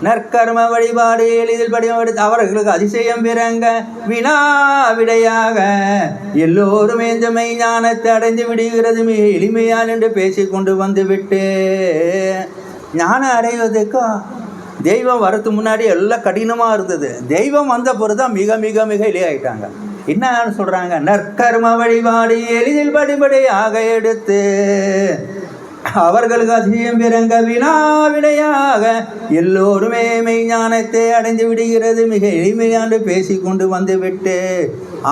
நற்கர்ம வழிபாடு எளிதில் படிவெடுத்து அவர்களுக்கு அதிசயம் பிறங்க வினா விடையாக எல்லோருமே இந்த மெய்ஞானத்தை அடைந்து விடுகிறது மிக எளிமையான் என்று பேசிக்கொண்டு வந்து விட்டு, ஞானம் அடைவதற்கு தெய்வம் வரத்து முன்னாடி எல்லாம் கடினமாக இருந்தது. தெய்வம் வந்த பொறுத்து தான் மிக மிக மிக எளியாயிட்டாங்க. என்னன்னு சொல்கிறாங்க? நற்கர்ம வழிபாடு எளிதில் படிபடியாக எடுத்து அவர்களுக்கு அதிசயம் பிறங்க வினா விடையாக எல்லோருமே மெய்ஞானத்தை அடைந்து விடுகிறது மிக எளிமையாண்டு பேசிக்கொண்டு வந்துவிட்டு,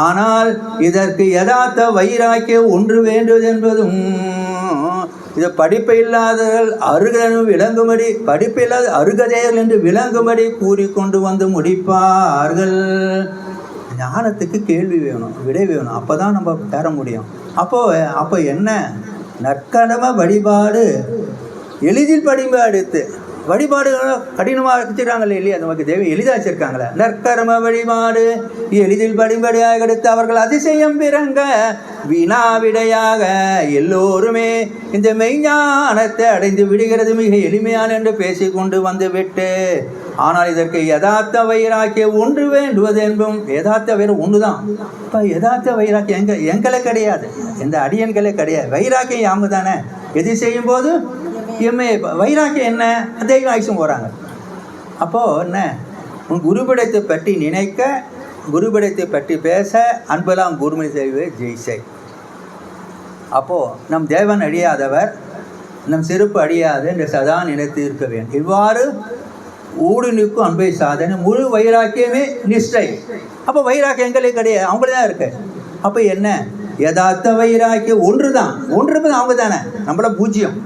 ஆனால் இதற்கு யதார்த்த வைராக்கியம் ஒன்று வேண்டும் என்பதும் இது படிப்பு இல்லாதவர்கள் அருகனும் விளங்கும்படி, படிப்பு இல்லாத அருகதையர்கள் என்று விளங்கும்படி கூறிக்கொண்டு வந்து முடிப்பார்கள். ஞானத்துக்கு கேள்வி வேணும், விடை வேணும், அப்போ தான் நம்ம பெற முடியும். அப்போ என்ன? நற்கடமை வழிபாடு எளிதில் படிபாடு வழிபாடு கடினமாக வச்சுருக்காங்களே இல்லையா? நமக்கு தெய்வம் எளிதாக வச்சுருக்காங்களே. நற்கர்ம வழிபாடு எளிதில் படிபடியாக எடுத்து அவர்கள் அதிசயம் பிறங்க வினா விடையாக எல்லோருமே இந்த மெய்ஞானத்தை அடைந்து விடுகிறது மிக எளிமையான என்று பேசிக்கொண்டு வந்து விட்டு, ஆனால் இதற்கு யதார்த்த வைராக்கியம் ஒன்று வேண்டுவது என்பதும் யதார்த்த வைரம் ஒன்று தான். இப்போ யதார்த்த வைராக்கியம் எங்களை கிடையாது, எந்த அடியன்களே கிடையாது. வைராக்கியம் யாம தானே. எது செய்யும்போது எம்மே வைராக்கியம் என்ன? தெய்வம் ஆயுஷம் போகிறாங்க. அப்போது என்ன? உன் குருபிடத்தை பற்றி நினைக்க, குருபிடத்தை பற்றி பேச, அன்பெல்லாம் குருமணி செய்வே ஜெய்சை. அப்போது நம் தேவன் அழியாதவர், நம் செருப்பு அழியாது என்று சதா நினைத்து இருக்க வேண்டும். இவ்வாறு ஊடு நிற்கும் அன்பை சாதனை முழு வைராக்கியமே நிஷ்டை. அப்போ வைராக்கியம் எங்களே கிடையாது, அவங்களே தான் இருக்கு. அப்போ என்ன? யதார்த்த வைராக்கியம் ஒன்று தான், ஒன்று அவங்க தானே, நம்மள பூஜ்யம்.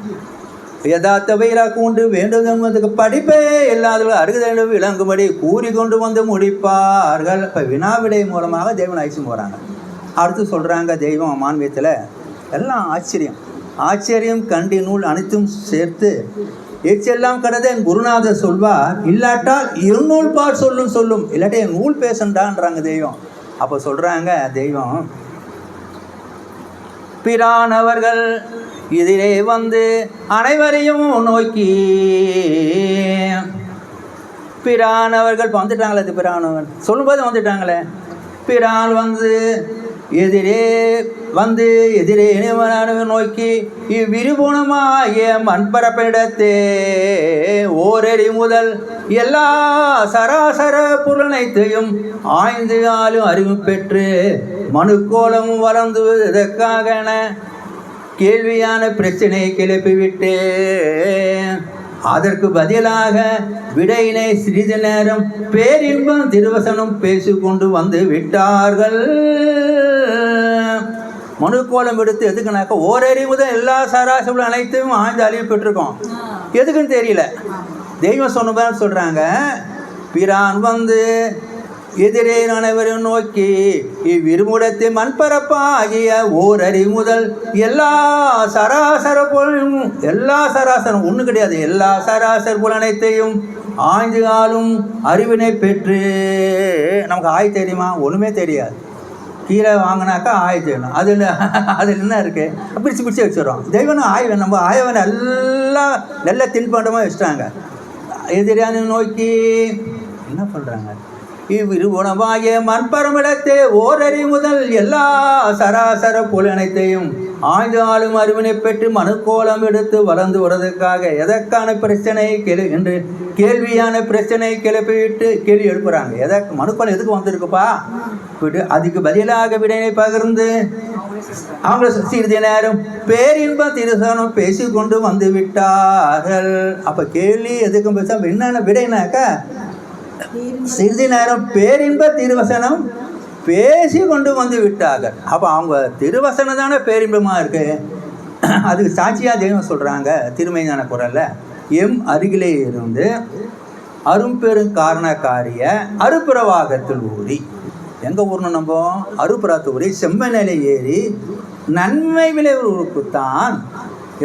யதார்த்த வைராக்கியம் உண்டு வேண்டும் படிப்பே இல்லாதவர்கள் அருகதை விளங்கும்படி கூறிக்கொண்டு வந்து முடிப்பார்கள். இப்போ வினாவிடை மூலமாக தெய்வன் அழைச்சி போகிறாங்க. அடுத்து சொல்கிறாங்க தெய்வம் மான்மியத்தில் எல்லாம் ஆச்சரியம். ஆச்சரியம் கண்டி நூல் அனைத்தும் சேர்த்து எச்செல்லாம் கடந்த என் குருநாதர் சொல்வார், இல்லாட்டால் இருநூல் பார் சொல்லும் இல்லாட்டா என் நூல் பேசண்டான்றாங்க தெய்வம். அப்போ சொல்கிறாங்க தெய்வம், பிரானவர்கள் இதிலே வந்து அனைவரையும் நோக்கி, பிரானவர்கள் வந்துட்டாங்களே, இது பிரானவன் சொல்லும்போது வந்துட்டாங்களே, பிரான் வந்து எதிரே நோக்கி இவ்விருபுணமாகிய மண்பரப்பிடத்தே ஓரடி முதல் எல்லா சராசர புலனைத்தையும் ஆய்ந்து ஆளும் அறிவு பெற்று மனுக்கோலம் வளர்ந்து இதற்காக கேள்வியான பிரச்சனை கிளப்பிவிட்டு அதற்கு பதிலாக விடையினை சிறிது நேரம் பேரின்பம் திருவசனம் பேசிக்கொண்டு வந்து விட்டார்கள். மனுக்கோலம் எடுத்து எதுக்குனாக்கா ஓரறிவு தான் எல்லா சராசரிகளும் அனைத்தையும் ஆய்ந்து அறிவு பெற்றிருக்கோம். எதுக்குன்னு தெரியல. தெய்வம் சொன்னதான் சொல்கிறாங்க, பிரான் வந்து எதிரே அனைவரும் நோக்கி இவ்விருமுடத்தை மண்பரப்பாகிய ஓரறி முதல் எல்லா சராசர புலனும், எல்லா சராசரம் ஒன்றும் கிடையாது, எல்லா சராசர புலனைத்தையும் ஆய்ந்து ஆளும் அறிவினை பெற்று. நமக்கு ஆய் தெரியுமா? ஒன்றுமே தெரியாது. கீழே வாங்கினாக்கா ஆய் தெரியணும். அதில் என்ன இருக்குது? பிடிச்சி வச்சுடுறோம். தெய்வனும் ஆய்வு நம்ம ஆயவனை எல்லாம் நல்ல தின்பண்டமாக வச்சுட்டாங்க. எதிரான நோக்கி என்ன சொல்கிறாங்க? இவ்விருகுணமாகிய மண்பரமிடத்தே ஓரறி முதல் எல்லா சராசர புலனைத்தையும் ஆய்ந்து ஆளும் அறிவினை பெற்று மனுக்கோலம் எடுத்து வளர்ந்து வருவதற்காக எதற்கான பிரச்சனை என்று கேள்வியான பிரச்சனை கிளப்பிவிட்டு கேள்வி எழுப்புறாங்க. மனுக்கோலம் எதுக்கு வந்திருக்குப்பா? அதுக்கு பதிலாக விடையை பகிர்ந்து அவங்கள சிறிது நேரம் பேரின்ப திருசனம் பேசிக்கொண்டு வந்து விட்டார்கள். அப்போ கேள்வி எதுக்கும் பேச என்னென்ன விடைனாக்கா சிறிது நேரம் பேரின்ப திருவசனம் பேசி கொண்டு வந்து விட்டார்கள். அப்போ அவங்க திருவசனம் தானே பேரின்பமாக இருக்கு. அதுக்கு சாட்சியாக தெய்வம் சொல்கிறாங்க திருமைஞான குரலில், எம் அருகிலே இருந்து அரும்பெரும் காரணக்காரிய அருப்புறவாகத்தில் ஊறி. எங்கே ஊர்னு நம்ம அருப்புறத்து ஊறி செம்மநிலை ஏறி நன்மை விளைவுக்குத்தான்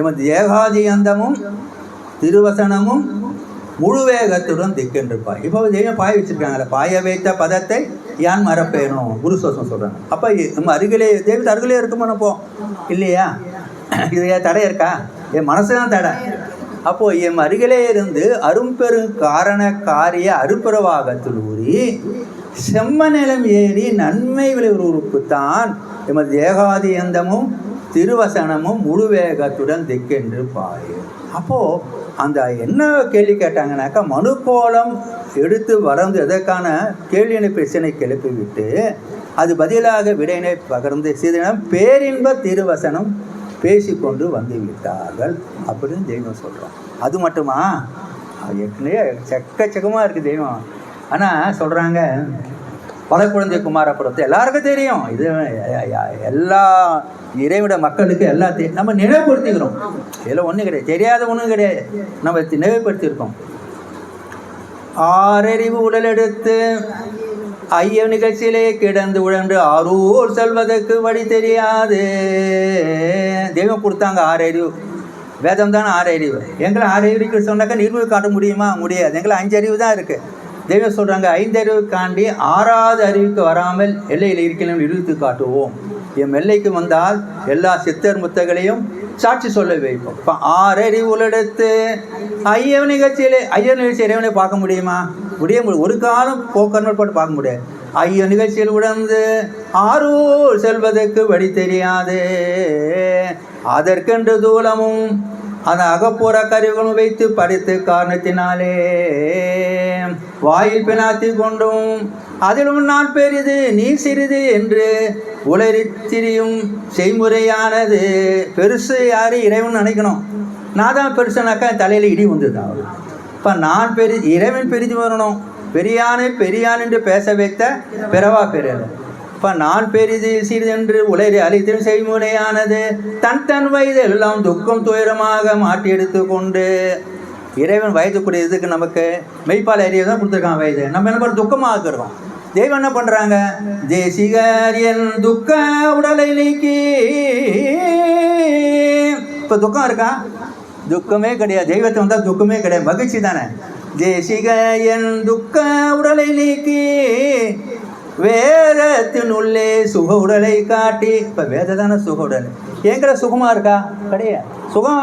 எமது ஏகாதி அந்தமும் திருவசனமும் முழு வேகத்துடன் திக்கின்றிருப்பாய். இப்போ தெய்வம் பாய வச்சுருக்காங்கல்ல, பாய வைத்த பதத்தை யான் மறப்பேனும் குருசோசம் சொல்கிறாங்க. அப்போ நம்ம அருகிலே தெய்வத்து அருகிலே இருக்குமோ நம்ம இல்லையா? இது தடை இருக்கா? என் மனசு தான் தடை. அப்போது என் அருகிலே இருந்து அரும்பெரும் காரண காரிய அருப்புறவாகத்தில் ஊறி செம்மநிலம் ஏறி நன்மை விளைவுக்குத்தான் எமது ஏகாதி அந்தமும் திருவசனமும் முழு வேகத்துடன் திக்கென்று பாய். அப்போது அந்த என்ன கேள்வி கேட்டாங்கன்னாக்கா, மனுக்கோலம் எடுத்து வளர்ந்து எதற்கான கேள்வியினை பிரச்சனை கிளப்பி விட்டு அது பதிலாக விடையினை பகிர்ந்து சிறிதினம் பேரின்ப திருவசனம் பேசிக்கொண்டு வந்து விட்டார்கள் அப்படின்னு தெய்வம் சொல்கிறோம். அது மட்டுமா? ஏற்கனவே செக்கச்சக்கமாக இருக்குது தெய்வம். ஆனால் சொல்கிறாங்க பலக்குழந்தை குமாரபுரத்தை எல்லாருக்கும் தெரியும். இது எல்லா இறைவிட மக்களுக்கு எல்லாத்தையும் நம்ம நினைவுபடுத்திக்கிறோம். இதில் ஒன்றும் கிடையாது, தெரியாத ஒன்றும் கிடையாது, நம்ம நினைவுபடுத்தியிருக்கோம். ஆறறிவு உடல் எடுத்து ஐய நிகழ்ச்சியிலே கிடந்து உழன்று ஆரூர் செல்வதற்கு வழி தெரியாது. தெய்வம் கொடுத்தாங்க 6 அறிவு. வேதம் தானே 6 அறிவு. எங்களை 6 அறிவுக்கு சொன்னாக்கா நிறுவ காட்ட முடியுமா? முடியாது. எங்களை 5 அறிவு தான் இருக்குது. தெய்வம் சொல்கிறாங்க 5 அறிவு காண்டி 6வது அறிவுக்கு வராமல் எல்லையில் இருக்கிறோம் நிறுவித்து காட்டுவோம். என் எல்லைக்கு வந்தால் எல்லா சித்தர் முத்தகளையும் சாட்சி சொல்ல வைப்போம். இப்போ 6 அறிவு உள்ளெடுத்து ஐய நிகழ்ச்சியிலே இறைவனை பார்க்க முடியுமா? ஒரு காலம் போக்கர்னல் போட்டு பார்க்க முடியாது. ஐய நிகழ்ச்சியில் உடந்து ஆரூர் செல்வதற்கு வழி தெரியாது. அதற்கென்று தூலமும் அந்த அகப்புற கருவிகளும் வைத்து படித்து காரணத்தினாலே வாயில் பினாத்தி கொண்டும் அதிலும் நான் பெரிது நீ சிறிது என்று உளறி திரியும் செய்முறையானது. பெருசு யார்? இறைவன் நினைக்கணும். நான் தான் பெருசுனாக்கா தலையில் இடி வந்துதான் அவர். இப்போ நான் இறைவன் பெரிது வரணும். பெரியான் என்று பேச வைத்த பிறவா பெரியது. இப்போ நான் பெரிது சிறிதென்று உலரி அழித்திடும் செய்முறையானது. தன் வயது எல்லாம் துக்கம் துயரமாக மாற்றி எடுத்து கொண்டு இறைவன் வயதுக்குரிய இதுக்கு நமக்கு மெய்ப்பால் அறிய தான் கொடுத்துருக்கான் வயது. நம்ம என்ன பண்ணுற துக்கமாக இருக்கிறோம். தெய்வம் என்ன பண்ணுறாங்க? தேசிகரியன் துக்க உடலை நீக்கி. இப்போ துக்கம் இருக்கா? துக்கமே கிடையாது. தெய்வத்தை வந்தால் துக்கமே கிடையாது, மகிழ்ச்சி தானே. தேசிகன் துக்க உடலை நீக்கி வேதத்தின் உள்ளே சுக உடலை காட்டி. இப்போ வேத தானே சுக உடல். எங்களை சுகமாக இருக்கா? கிடையாது. சுகம்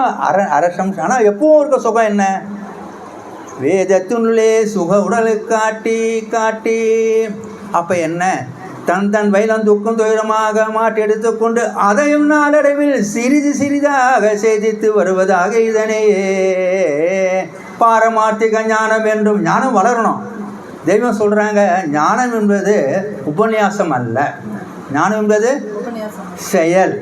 அரசம். ஆனால் எப்பவும் இருக்க சுகம் என்ன? வேதத்தினுள்ளே சுக உடலை காட்டி காட்டி. அப்போ என்ன? தன் வயலம் துக்கம் துயரமாக மாற்றி எடுத்துக்கொண்டு அதையும் நாளடைவில் சிறிது சிறிதாக செய்தித்து வருவதாக இதனையே பாரமார்த்திக ஞானம் என்றும். ஞானம் வளரணும். தெய்வம் சொல்கிறாங்க ஞானம் என்பது உபன்யாசம் அல்ல. ஞானம் என்பது செயல்.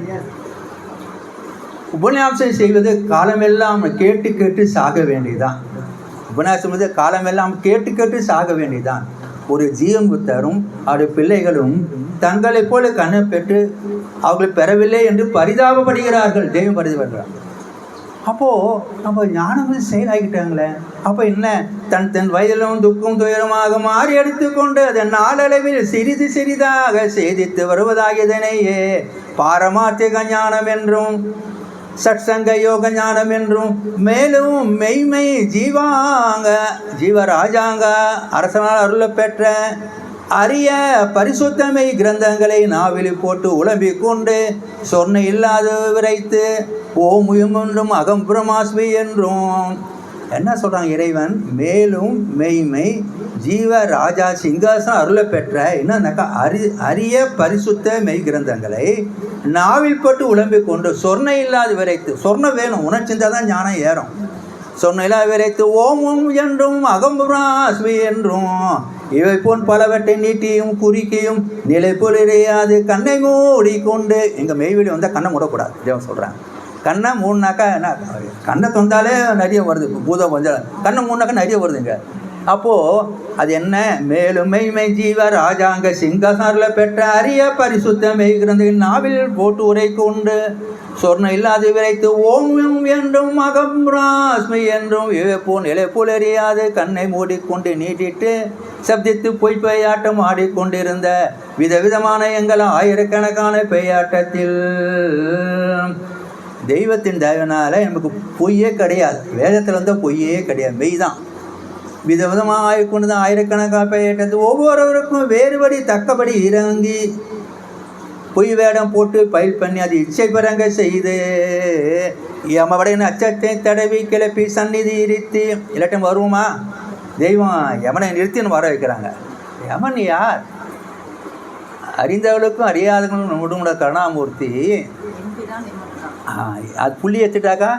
உபன்யாசம் செய்வது காலமெல்லாம் கேட்டு கேட்டு சாக வேண்டியதுதான். உபன்யாசம் என்பது காலமெல்லாம் கேட்டு கேட்டு சாக வேண்டியதுதான். ஒரு ஜீவன் புத்தரும் அவருடைய பிள்ளைகளும் தங்களை போல கண்ணை பெற்று அவர்கள் பெறவில்லை என்று பரிதாபப்படுகிறார்கள். தெய்வம் பரிதாபப்படுறாங்க. அப்போது நம்ம ஞானம் செயலாகிட்டாங்களே. அப்போ என்ன? தன் வயதிலும் துக்கம் துயரமாக மாறி எடுத்துக்கொண்டு அதன் நாளளவில் சிறிது சிறிதாக செய்தித்து வருவதாகியதனையே பாரமார்த்திக ஞானம் என்றும் சட்சங்க யோக ஞானம் என்றும் மேலும் மெய்மை ஜீவராஜாங்க அரசனால் அருள பெற்ற அரிய பரிசுத்தமை கிரந்தங்களை நாவிலில் போட்டு உழம்பிக் கொண்டு சொன்ன இல்லாத விரைத்து ஓமுயம் என்றும் அகம் பிரமாஸ்மி என்றும். என்ன சொல்கிறாங்க இறைவன்? மேலும் மெய்மை ஜீவ ராஜா சிங்காசனம் அருள பெற்ற என்னன்னாக்கா அரிய பரிசுத்த மெய் கிரந்தங்களை நாவில் போட்டு உழம்பிக் கொண்டு சொர்ணம் இல்லாது விரைத்து. சொர்ணம் வேணும், உணர்ச்சிந்தா தான் ஞானம் ஏறும். சொர்ணம் இல்லாத விரைத்து ஓமும் என்றும் அகம் பிரமாஸ்மி என்றும் இவை போன் பலவற்றை நீட்டியும் குறுக்கியும் நிலை போல் இறையாது கண்ணை மூடிக்கொண்டு. எங்கள் மெய்வெளி வந்தால் கண்ணை மூடக்கூடாது. தேவன் சொல்கிறாங்க கண்ணை மூடினாக்கா என்ன? கண்ணை தொந்தாலே நிறைய வருது. பூதம் கொஞ்சம் கண்ணை மூடினாக்கா நிறைய வருதுங்க. அப்போது அது என்ன? மேலும் மெய்மை ஜீவ ராஜாங்க சிங்காசனில் பெற்ற அரிய பரிசுத்த மெய்கிரந்த நாவில் போட்டு உரை கொண்டு சொர்ணம் இல்லாது விரைத்து ஓம் என்றும் அகம்பிராஸ்மி என்றும் இவைப்போன் இலைப்போல் எறியாது கண்ணை மூடிக்கொண்டு நீட்டிட்டு சப்தித்து பொய் பெய்யாட்டம் ஆடிக்கொண்டிருந்த விதவிதமான எங்கள் ஆயிரக்கணக்கான பெய்யாட்டத்தில் தெய்வத்தின் தயவினால் நமக்கு பொய்யே கிடையாது. வேதத்தில் வந்து பொய்யே கிடையாது, மெய் தான். விதவிதமாக ஆகிக்கொண்டு தான் ஆயிரக்கணக்கான பெய்யாட்டத்தில் ஒவ்வொருவருக்கும் வேறுபடி தக்கபடி இறங்கி பொய் வேடம் போட்டு பயில் பண்ணி அது இச்சை பெறங்க செய்து யமவடையின் அச்சத்தை தடவி கிளப்பி சந்நிதி இருத்தி இல்லாட்டம் வருவோமா? தெய்வம் யமனை நிறுத்தின்னு வர வைக்கிறாங்க. யமன் யார்? அறிந்தவளுக்கும் அறியாதவங்களும் முடுமுட கருணாமூர்த்தி. அது புள்ளி எடுத்துட்டாக்கா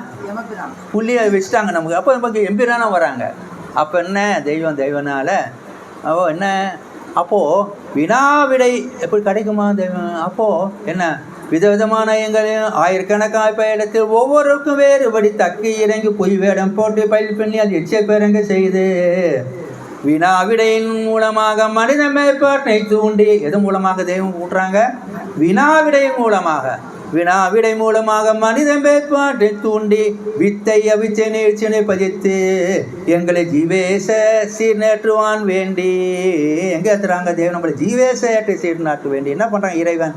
புள்ளியை வச்சுட்டாங்க நமக்கு. அப்போ நமக்கு எம்பிரானா வராங்க. அப்போ என்ன? தெய்வனால என்ன? அப்போது வினாவிடை எப்படி கிடைக்குமா தெய்வம்? அப்போது என்ன? விதவிதமான எங்களின் ஆயிரக்கணக்கான இடத்தில் ஒவ்வொருக்கும் வேறுபடி தக்கி இறங்கி பொய் வேடம் போட்டு பயில் பண்ணி அது எச்சை பெறங்க செய்து வினாவிடையின் மூலமாக மனித மேற்பாட்டை தூண்டி எது மூலமாக தெய்வம் கூட்டுறாங்க? வினாவிடையின் மூலமாக. வினாவிடை மூலமாக மனித மேற்பாட்டை தூண்டி வித்தை அவிச்சை நீழ்ச்சினை பதித்து எங்களை ஜீவேச சீர்நேற்றுவான் வேண்டி எங்கே ஏற்றுறாங்க? தேவன் நம்மளை ஜீவேச ஏற்று சீர்நாட்டு வேண்டி என்ன பண்ணுறாங்க? இறைவன்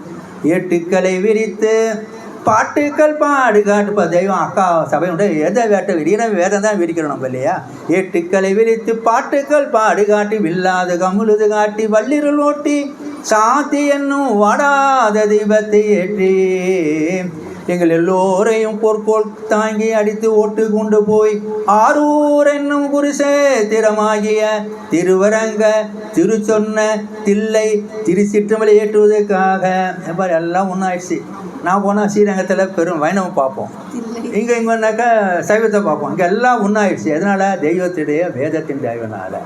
ஏட்டுக்களை விரித்து பாட்டுக்கள் பாடு காட்டுப்பா. தெய்வம் அக்கா சபையுடைய எதை வேட்ட விரிகிற வேதம் தான் விரிக்கிறோம் நம்ம இல்லையா? ஏட்டுக்களை விரித்து பாட்டுக்கள் பாடு காட்டி வில்லாது கமுழுது காட்டி வள்ளிருள் ஓட்டி சாத்தி என்னும் வாடாத தீபத்தை ஏற்றி எங்கள் எல்லோரையும் பொற்கோள் தாங்கி அடித்து ஓட்டு கொண்டு போய் ஆரூர் என்னும் குருசேத்திரமாகிய திருவரங்க திருச்சொன்ன தில்லை திருச்சிற்றம்பலை ஏற்றுவதற்காக எல்லாம் ஒன்றாயிடுச்சு. நான் போனால் ஸ்ரீரங்கத்தில் பெரும் வைணவம் பார்ப்போம், இங்கேனாக்கா சைவத்தை பார்ப்போம். இங்கே எல்லாம் ஒன்றாயிடுச்சு. எதனால்? தெய்வத்துடைய வேதத்தின் தெய்வனால்.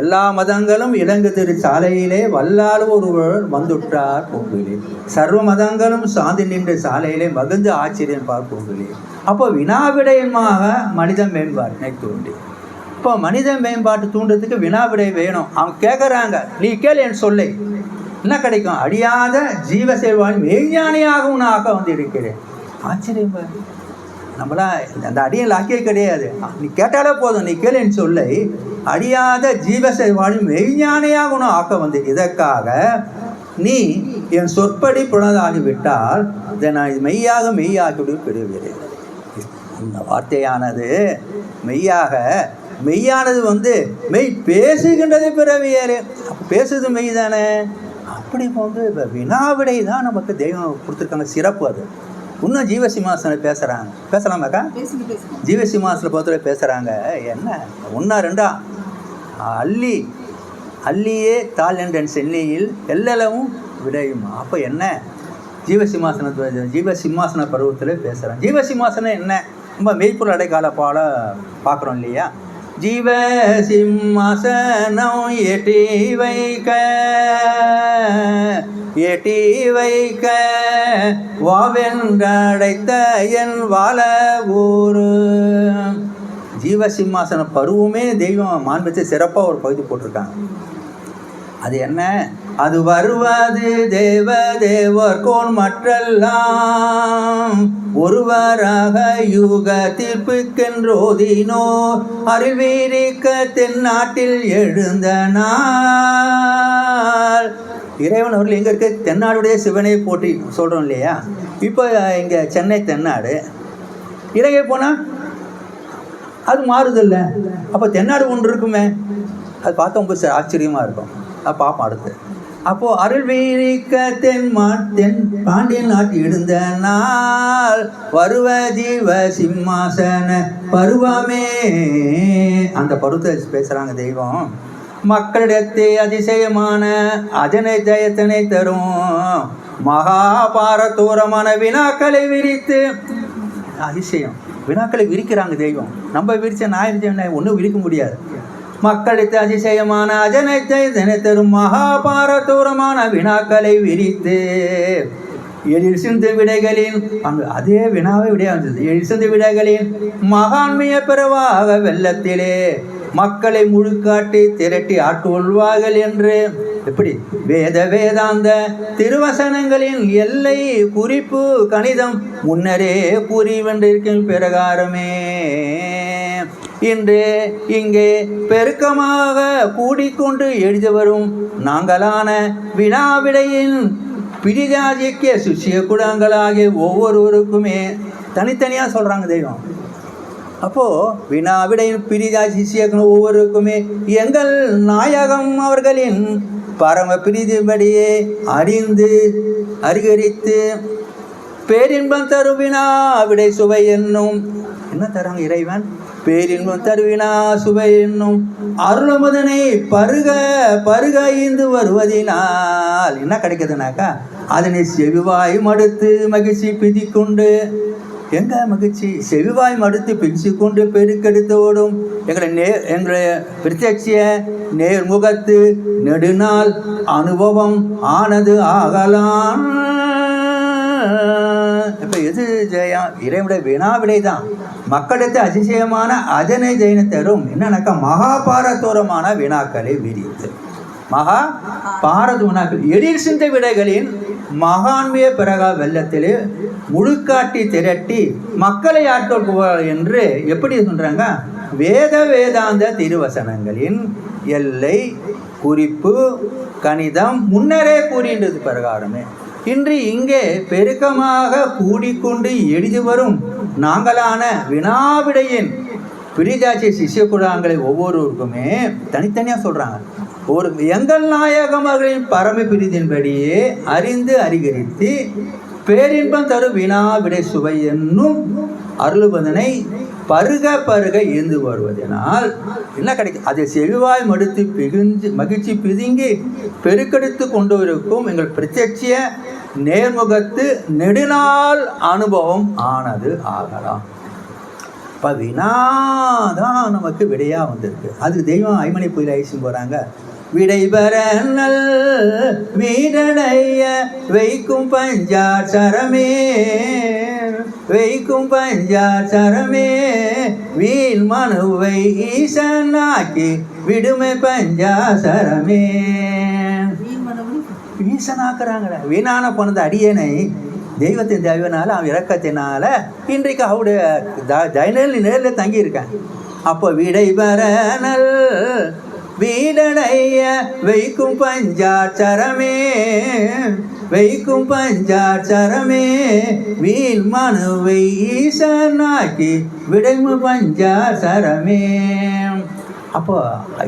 எல்லா மதங்களும் இலங்கு திரு சாலையிலே வல்லால் ஒருவர் வந்துட்டார் பூங்குயிலே. சர்வ மதங்களும் சாந்தி நின்ற சாலையிலே மகிழ்ந்து ஆச்சரியம் பார்ப்போங்களே. அப்போ வினாவிடயமாக மனித மேம்பாட்டினை தூண்டி. இப்போ மனித மேம்பாட்டு தூண்டுறதுக்கு வினாவிடை வேணும். அவங்க கேட்குறாங்க, நீ கேள் என் சொல்லை என்ன கிடைக்கும்? அடியாத ஜீவ சேவான் மெய்ஞானியாகவும் நான் ஆக்க வந்து இருக்கிறேன். ஆச்சரியம். நம்மளா அந்த அடியில் ஆக்கியே கிடையாது. நீ கேட்டாலே போதும், நீ கேள் என் சொல்லை அடியாத ஜீவசேவானும் மெய்ஞானியாக உன ஆக்க வந்து. இதற்காக நீ என் சொற்படி புலனாகிவிட்டால் இதை நான் இது மெய்யாகிவிடு பெறுகிறேன். இந்த வார்த்தையானது மெய்யானது வந்து மெய் பேசுகின்றது பிறவியேறு. பேசுது மெய் தானே. அப்படி வந்து இப்போ வினாவிடை தான் நமக்கு தெய்வம் கொடுத்துருக்காங்க. சிறப்பு அது. இன்னும் ஜீவசிம்மாசனம் பேசலாமாக்கா? ஜீவசிம்மாசனை பொறுத்தவரை பேசுகிறாங்க. என்ன ஒன்றா ரெண்டா? அள்ளியே தாள் என்றன் சென்னையில் எல்லளவும் விடையும். அப்போ என்ன? ஜீவசிம்மாசன பருவத்தில் பேசுகிறேன். ஜீவசிம்மாசனம் என்ன? நம்ம மெய்ப்பொருள் அடைக்கால பாட பார்க்குறோம் இல்லையா? ஜீவசிம்மாசனம் எட்டி வைக்க வாவென்றடைத்த என் வாழ ஊரு. ஜீவசிம்மாசன பருவமே தெய்வம் மாண்பத்தை சிறப்பாக ஒரு பகுதி போட்டிருக்காங்க. அது என்ன? அது வருவது தேவர்கோன் மற்றெல்லாம் ஒருவராக யுக தீர்ப்புக்கென்றோதினோ அறிவீரிக்க தென்னாட்டில் எழுந்த நாள். இறைவன் அவர்கள் எங்கே இருக்க? தென்னாடுடைய சிவனை போற்றி சொல்கிறோம் இல்லையா? இப்போ இங்கே சென்னை தென்னாடு, இலங்கை போனால் அது மாறுதில்ல. அப்போ தென்னாடு ஒன்று இருக்குமே, அது பார்த்தா ரொம்ப ஆச்சரியமாக இருக்கும். அது பார்ப்போம் அடுத்து. அப்போது அருள் வீரிக்க தென் பாண்டியன் நாட்டு எழுந்த நாள் வருவ ஜீவ சிம்மாசன பருவமே. அந்த பருவத்தை பேசுகிறாங்க தெய்வம். மக்களிடத்தே அதிசயமான அஜனை ஜெயத்தனை தரும் மகாபாரதூரமான வினாக்களை விரித்து. அதிசயம் வினாக்களை விரிக்கிறாங்க தெய்வம். நம்ம விரிச்ச நான் ஒன்றும் விரிக்க முடியாது. மக்களுக்கு அதிசயமான அஜனத்தை தரும் மகாபாரதூரமான வினாக்களை விரித்து எழில் சிந்து விடைகளின் அதே வினாவை விடையா வந்தது. எழில் சிந்து விடைகளின் மகான்மிய பிறவாக வெள்ளத்திலே மக்களை முழுக்காட்டி திரட்டி ஆட்கொள்வார்கள் என்று. எப்படி? வேதாந்த திருவசனங்களின் எல்லை குறிப்பு கணிதம் முன்னரே கூறி வென்றிருக்கும் பிரகாரமே இன்று இங்கே பெருக்கமாக கூடிக்கொண்டு எழுதி வரும் நாங்களான வினாவிடையின் பிரிதாதிக்க சுசிய குடங்களாகிய ஒவ்வொருவருக்குமே தனித்தனியாக சொல்கிறாங்க தெய்வம். அப்போது வினாவிடையின் பிரிதா சிஷியக்குன்னு ஒவ்வொருக்குமே எங்கள் நாயகம் அவர்களின் பரம பிரிதிபடியே அறிந்து அறிகரித்து பேரின்பம் தருவினா விடை சுவை என்னும் என்ன தராங்க இறைவன்? பேரின்பம் தருவினா சுவை என்னும் அருளமுதனை பருக பருக ஈந்து வருவதினால் என்ன கிடைக்குதுனாக்கா அதனை செவிவாய் மடுத்து மகிழ்ச்சி பிதிக்கொண்டு. எங்க மகிழ்ச்சி? செவிவாய் மடுத்து பிடிச்சு கொண்டு பெருக்கெடுத்தோடும் எங்களுடைய பிரத்யட்சிய நேர்முகத்து நெடுநாள் அனுபவம் ஆனது ஆகலாம். இப்போ எது ஜெயம்? இறைவனுடைய வினாவிடை தான் மக்களுக்கு அதிசயமான அதனை ஜெயனை தரும். என்னன்னாக்கா மகாபாரதோரமான வினாக்களை விரித்து மகாபாரத வினாக்கள் எழில் சிந்த விடைகளின் மகான்மிய பிறகா வெள்ளத்திலே முழுக்காட்டி திரட்டி மக்களை ஆட்கொள்வார் என்று எப்படி சொல்றாங்க? வேதாந்த திருவசனங்களின் எல்லை குறிப்பு கணிதம் முன்னரே கூறின்றது பிரகாரமே இன்று இங்கே பெருக்கமாக கூடிக்கொண்டு எழுதி வரும் நாங்களான வினாவிடையின் பிரிதாட்சி சிஷ்ய குடாங்களை ஒவ்வொருவருக்குமே தனித்தனியாக சொல்கிறாங்க. ஒரு எங்கள் நாயகம் அவர்களின் பரம பிரிதின்படியே அறிந்து அறிகரித்து பேரின்பம் தரும் வினா விடை சுவை என்னும் அருள்பதனை பருக பருக இருந்து வருவதனால் என்ன கிடைக்கும்? அதை செவிவாய் மடுத்து பிகுந்து மகிழ்ச்சி பிதுங்கி பெருக்கெடுத்து கொண்டு இருக்கும் எங்கள் பிரத்யட்சிய நேர்முகத்து நெடுநாள் அனுபவம் ஆனது ஆகலாம். இப்போ வினாதான் நமக்கு விடையாக வந்திருக்கு. அது தெய்வம் ஐமணி புயல் ஐசுன்னு போகிறாங்க. விடைபெற நல் வீடடைய வைக்கும் பஞ்சாட்சரமே வைக்கும் பஞ்சாட்சரமே வீண் மனுவை ஈசனாக்கி விடுமை பஞ்சாசரமே. ஈசனாக்குறாங்களே வீணான போனது அடியனை தெய்வத்தின் தயவினால் அவன் இறக்கத்தினால இன்றைக்கு அவருடைய நேரில் தங்கியிருக்கேன். அப்போ விடைபெற நல் வீடடைய வைக்கும் பஞ்சாட்சரமே வைக்கும் பஞ்சாட்சரமே வீண் மனுவை ஈசனாக்கி விடைமு பஞ்சாட்சரமே. அப்போ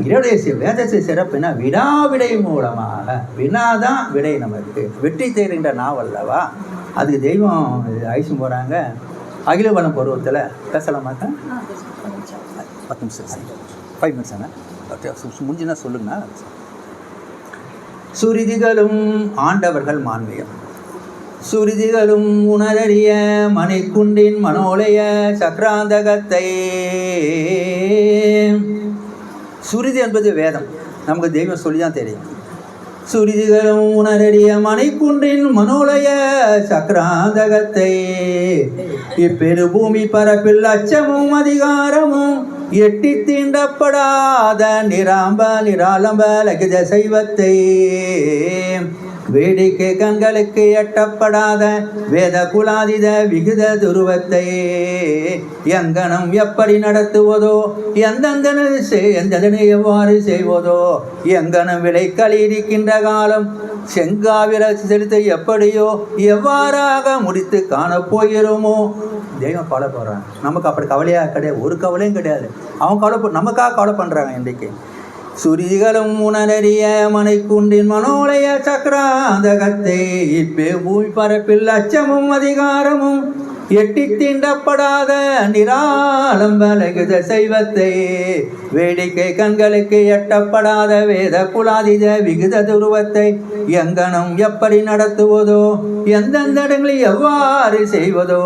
இறைவனுடைய வேதத்தை சிறப்புனா வினாவிடை மூலமாக வினாதான் விடை நமக்கு வெற்றி தேர்கின்ற நாவல்லவா. அதுக்கு தெய்வம் ஐசும் போகிறாங்க. அகிலவனம் பருவத்தில் பேசலாமா? 10 நிமிஷம் 5 மினிட்ஸ் முடிஞ்சுன்னா சொல்லுங்க. சுருதிகளும் ஆண்டவர்கள் மான்மியம் சுருதிகளும் உணரறிய மணிக்குண்டின் மனோலய சக்கராந்தகத்தை. சுருதி என்பது வேதம், நமக்கு தெய்வம் சொல்லி தான் தெரியும். சுருதிகளும் உணரறிய மணிக்குன்றின் மனோலய சக்கராந்தகத்தை இப்பெரு பூமி பரப்பில் அச்சமும் அதிகாரமும் எட்டி தீண்டப்படாத நிராலம்ப லகித சைவத்தை வேடிக்கை கண்களுக்கு எட்டப்படாத வேத குலாதித விகித துருவத்தை எங்கனம் எப்படி நடத்துவதோ எந்தெந்தனை எவ்வாறு செய்வதோ எங்கனம் விளைக்கல் இருக்கின்ற காலம் செங்காவிர செலுத்த எப்படியோ எவ்வாறாக முடித்து காணப்போகிறோமோ. தெய்வம் கவலை போடுறாங்க. நமக்கு அப்படி கவலையாக கிடையாது, ஒரு கவலையும் கிடையாது. அவன் கவலை நமக்காக கவலை பண்ணுறாங்க. இன்றைக்கு சுருதிகளும் உணரறிய மனைக்குண்டின் மனோலய சக்கராந்தகத்தை இப்பே பூமி பரப்பில் அச்சமும் அதிகாரமும் எட்டி தீண்டப்படாத நிராலம்ப லகித சைவத்தை வேடிக்கை கண்களுக்கு எட்டப்படாத வேத குலாதித விகித துருவத்தை எங்கனம் எப்படி நடத்துவதோ எந்தெந்த இடங்களில் எவ்வாறு செய்வதோ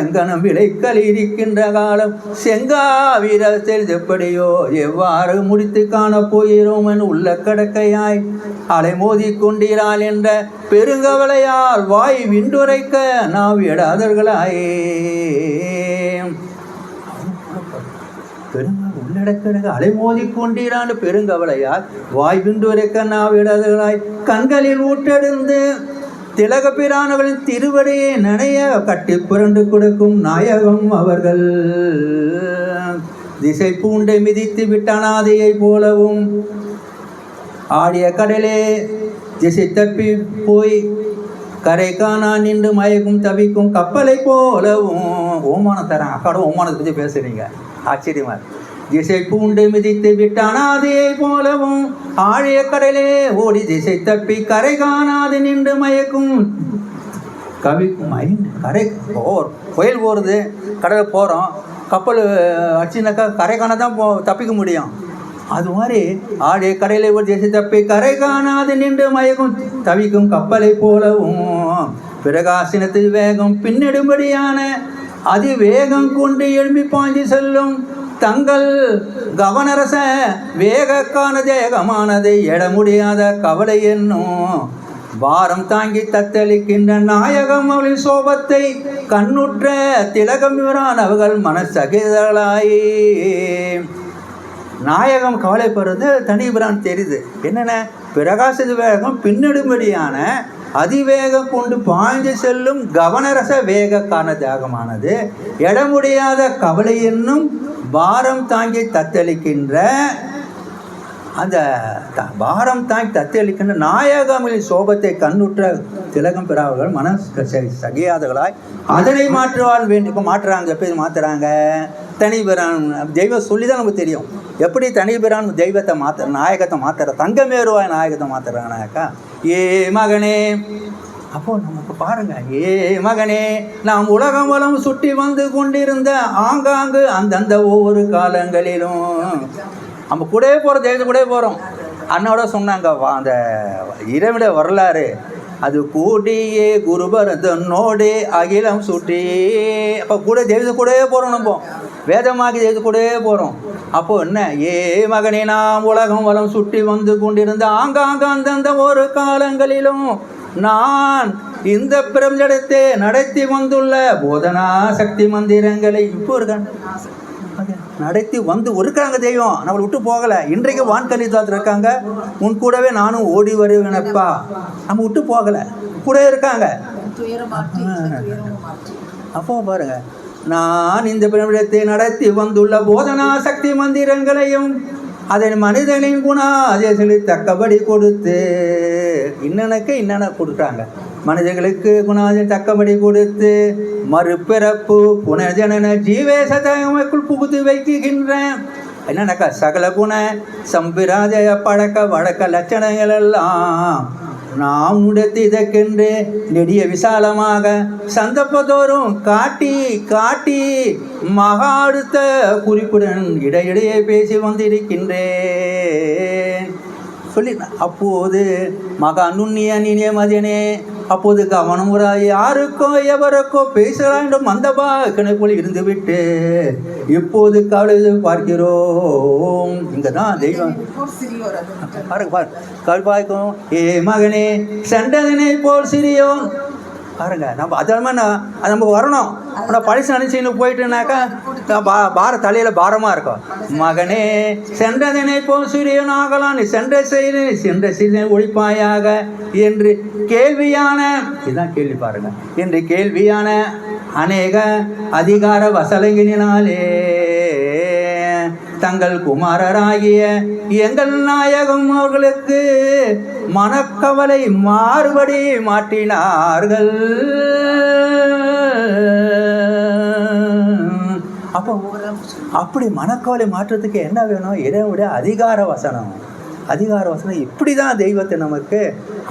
எங்கனம் விளைக்கல் இருக்கின்ற காலம் செங்காவீரத்தில் எப்படியோ எவ்வாறு முடித்து காணப்போகிறோம் என உள்ள கடக்கையாய் அலைமோதி கொண்டீரால் என்ற பெருங்கவலையால் வாய் விண்டுரைக்க நாம் எடாதவர்களாயே. பெருங்க உள்ள பல்லடக்கிழக்கு அலைமோதி கொண்டீரான்னு பெருங்கவலையால் வாய் விண்டுரைக்க நாவிடாதவர்களாய் கண்களில் ஊட்டெடுந்து திலக பிரானவளின் திருவடியை நனைய கட்டி புரண்டு கொடுக்கும் நாயகம் அவர்கள். திசை பூண்டை மிதித்து விட்டனாதையை போலவும் ஆடிய கடலே திசை தப்பி போய் கரை காணா நின்று மயக்கும் தவிக்கும் கப்பலை போலவும். ஓமானம் தரேன், அக்காட ஓமானத்தை பற்றி பேசுறீங்க, ஆச்சரியமா. திசை பூண்டு மிதித்து விட்டானாதையை போலவும் ஆழிய கடலே ஓடி திசை தப்பி கரை காணாது நின்று மயக்கும் கவிக்கும். கரை புயல் போகிறது, கடலில் போகிறோம், கப்பல் அடிச்சுனாக்கா கரை காண தான் தப்பிக்க முடியும். அது மாதிரி ஆடிய கரையில ஒரு திசை தப்பி கரை காணாது நின்று மயக்கும் தவிக்கும் கப்பலை போலவும் பிரகாசனத்து வேகம் பின்னெடும்படியான அதிவேகம் கொண்டு எழும்பி பாய்ந்து செல்லும் தங்கள் கவனரச வேகக்கான தேகமானதை எட முடியாத கவலை என்னும் பாரம் தாங்கி தத்தளிக்கின்ற நாயகம் அவளின் சோபத்தை கண்ணுற்ற திலகம் அவர்கள் மனசகிதளாய். நாயகம் கவலைப்படுறது தனிபிரான் தெரியுது. என்னென்ன பிரகாச வேகம் பின்னெடும்படியான அதிவேகம் கொண்டு பாய்ந்து செல்லும் கவனரச வேகக்கான தேகமானது எட முடியாத கவலை என்னும் பாரம் தாங்கி தத்தளிக்கின்ற அந்த பாரம் தாங்கி தத்தளிக்கின்ற நாயகமின் சோபத்தை கண்ணுற்ற திலகம் பெறாதவர்கள் மன சகியாதவர்களாய் அதனை மாற்றுவாள் வேண்டும். இப்போ மாற்றுறாங்க, எப்படி மாற்றுறாங்க? தனிபிரான் தெய்வம் சொல்லி தான் நமக்கு தெரியும் எப்படி தனிபிரான் தெய்வத்தை நாயகத்தை மாற்றுற, தங்கமேருவாய் நாயகத்தை மாற்றுறாங்கனாக்கா, ஏ மகனே. அப்போது நமக்கு பாருங்கள், ஏ மகனே, நாம் உலகம் வளம் சுற்றி வந்து கொண்டிருந்த ஆங்காங்கு அந்தந்த ஒவ்வொரு காலங்களிலும் நம்ம கூடவே போகிறோம், தெய்வத்தை கூடவே போகிறோம். அண்ணோட சொன்னாங்க அந்த இறைவிட வரலாறு, அது கூடியே குருபரதனோடு அகிலம் சுற்றி. அப்போ கூட தெய்வத்தை கூடவே போகிறோம், நம்ம வேதமாகி தெய்வத்தை கூடவே போகிறோம். அப்போது என்ன, ஏ மகனே, நாம் உலகம் வளம் சுற்றி வந்து கொண்டிருந்த ஆங்காங்க அந்தந்த ஒரு காலங்களிலும் நான் இந்த பிரபஞ்சத்தை நடத்தி வந்துள்ள போதனா சக்தி மந்திரங்களை இப்போ இருக்காங்க நடத்தி வந்து இருக்காங்க. தெய்வம் நம்மளை விட்டு போகலை. இன்றைக்கு வான்கணிதாத்தில் இருக்காங்க, உன் கூடவே நானும் ஓடி வருவேனப்பா. நம்ம விட்டு போகலை, கூட இருக்காங்க. அப்போ பாருங்க, நான் இந்த பிரபஞ்சத்தை நடத்தி வந்துள்ள போதனா சக்தி மந்திரங்களையும் அதன் மனிதனின் குணாதேசங்களை தக்கபடி கொடுத்து இன்னனுக்கு இன்னென்ன கொடுக்குறாங்க. மனிதர்களுக்கு குணாதில் தக்கபடி கொடுத்து மறுபிறப்பு புனர்ஜனன ஜீவேசதமைக்குள் புகுத்து வைக்கின்றேன். என்னன்னாக்கா சகல குண சம்பிராதய பழக்க வழக்க லட்சணங்கள் எல்லாம் நாம் நுடத்தி இதற்கென்று நெடிய விசாலமாக சந்தர்ப்பத்தோறும் காட்டி காட்டி மகா அடுத்த குறிப்புடன் இடையிடையே பேசி வந்திருக்கின்றேன் சொல்லி. அப்போது மகா நுண்ணிய நீனிய மதியனே, அப்போது கவனமுறை யாருக்கோ எவருக்கோ பேசலாம் என்றும் மந்தபா கிணக்குள் இருந்துவிட்டு இப்போது கவலை பார்க்கிறோம். இங்கே தான் தெய்வம் பாருங்க கல்பாய்க்கும். ஏ மகனே, சென்றதனை போல் சிறியோம். பாருங்க, நம்ம அதெல்லாமே நமக்கு வரணும். ஆனால் பழசு நினச்சின்னு போயிட்டுனாக்கா பார தலையில் பாரமாக இருக்கும். மகனே, சென்றதனை போல் சிறியன் ஆகலாம், நீ சென்ற செய்து சென்ற செய்த ஒழிப்பாயாக என்று கேள்வியான, இதுதான் கேள்வி பாருங்க, என்று கேள்வியான அநேக அதிகார வசலங்கினாலே தங்கள் குமாரராகிய எங்கள் நாயகம் அவர்களுக்கு மனக்கவலை மாறுபடி மாற்றினார்கள். அப்போ அப்படி மனக்கவலை மாற்றத்துக்கு என்ன வேணும்? இறைவனுடைய அதிகார வசனம். அதிகார வசனம் இப்படி தான் தெய்வத்தை நமக்கு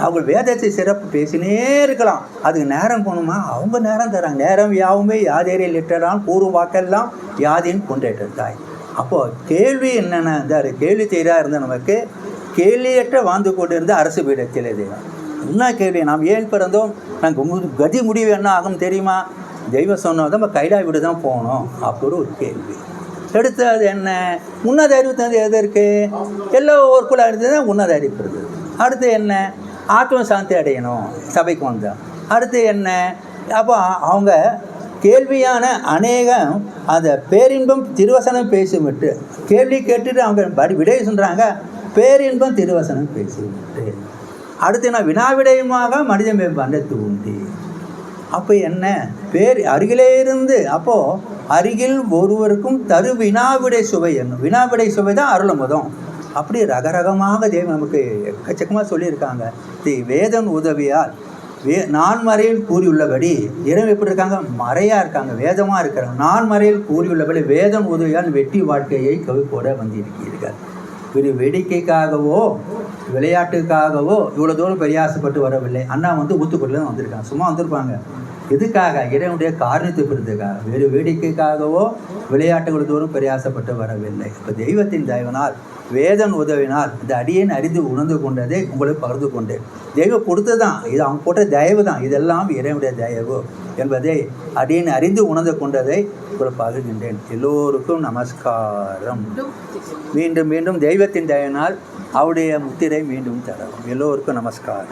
அவங்க வேதத்தை சிறப்பு பேசினே இருக்கலாம். அதுக்கு நேரம் போகணுமா? அவங்க நேரம் தராங்க. நேரம் யாவுமே யாதேரில் லிட்டரான் கூறும் வாக்கெல்லாம் யாதின் கொண்டேட்டாய். அப்போது கேள்வி என்னென்ன இருந்தார்? கேள்வி செய்கிறா இருந்தால் நமக்கு கேள்வியற்ற வாழ்ந்து கொண்டு இருந்த அரசு பீடத்தில் தெய்வம் என்ன கேள்வி? நாம் ஏன் பிறந்தோம்? நாங்கள் கதி முடிவு என்ன ஆகும் தெரியுமா? தெய்வம் சொன்னோம் நம்ம கைலாய் வீடு தான் போகணும். அப்படி ஒரு கேள்வி. எடுத்து அது என்ன? உன்னத அறிவு தந்து எது இருக்குது? எல்லா ஒர்க்குள்ள இருந்தது தான் உன்னத அறிவு இருக்குது. அடுத்து என்ன? ஆத்ம சாந்தி அடையணும், சபைக்கு வந்தோம். அடுத்து என்ன? அப்போ அவங்க கேள்வியான அநேகம் அந்த பேரின்பம் திருவசனம் பேசிவிட்டு, கேள்வி கேட்டுட்டு அவங்க விடை சொல்கிறாங்க, பேரின்பம் திருவசனம் பேசிவிட்டு. அடுத்து நான் வினாவிடயமாக மனித மேம்பாண்டத்து உண்டு. அப்போ என்ன பேர் அருகிலே இருந்து, அப்போது அருகில் ஒருவருக்கும் தரு வினாவிடை சுவை என்னும் வினாவிடை சுவை தான் அருளமுதம். அப்படி ரகரகமாக தேவன் நமக்கு எக்கச்சக்கமாக சொல்லியிருக்காங்க. வேதன் உதவியால் நான்மறையில் கூறியுள்ளபடி இறைவன் எப்படி இருக்காங்க, மறையாக இருக்காங்க, வேதமாக இருக்கிறாங்க. நான்மறையில் கூறியுள்ளபடி வேதன் உதவியால் வெற்றி வாழ்க்கையை கவிப்போட வந்திருக்கிறீர்கள். ஒரு வேடிக்கைக்காகவோ விளையாட்டுக்காகவோ இவ்வளோ தூரம் பிரயாசப்பட்டு வரவில்லை. அண்ணா ஊத்துக்குடியில் தான் வந்திருக்காங்க, சும்மா வந்திருப்பாங்க. எதுக்காக? இறைவனுடைய காரணத்தை பெறுவதற்காக. வேறு வேடிக்கைக்காகவோ விளையாட்டுகள் தூரம் பிரயாசப்பட்டு வரவில்லை. இப்போ தெய்வத்தின் தயவினால் வேதன் உதவினால் இந்த அடியேன் அறிந்து உணர்ந்து கொண்டதை உங்களுக்கு பகிர்ந்து கொண்டேன். தெய்வம் கொடுத்தது தான், இது அவங்க போட்ட தயவு தான், இதெல்லாம் இறைவனுடைய தயவு என்பதை அடியேன் அறிந்து உணர்ந்து கொண்டதை உங்களுக்கு பகிர்கின்றேன். எல்லோருக்கும் நமஸ்காரம். மீண்டும் மீண்டும் தெய்வத்தின் தயவினால் அவருடைய முத்திரை மீண்டும் தரவும். எல்லோருக்கும் நமஸ்காரம்.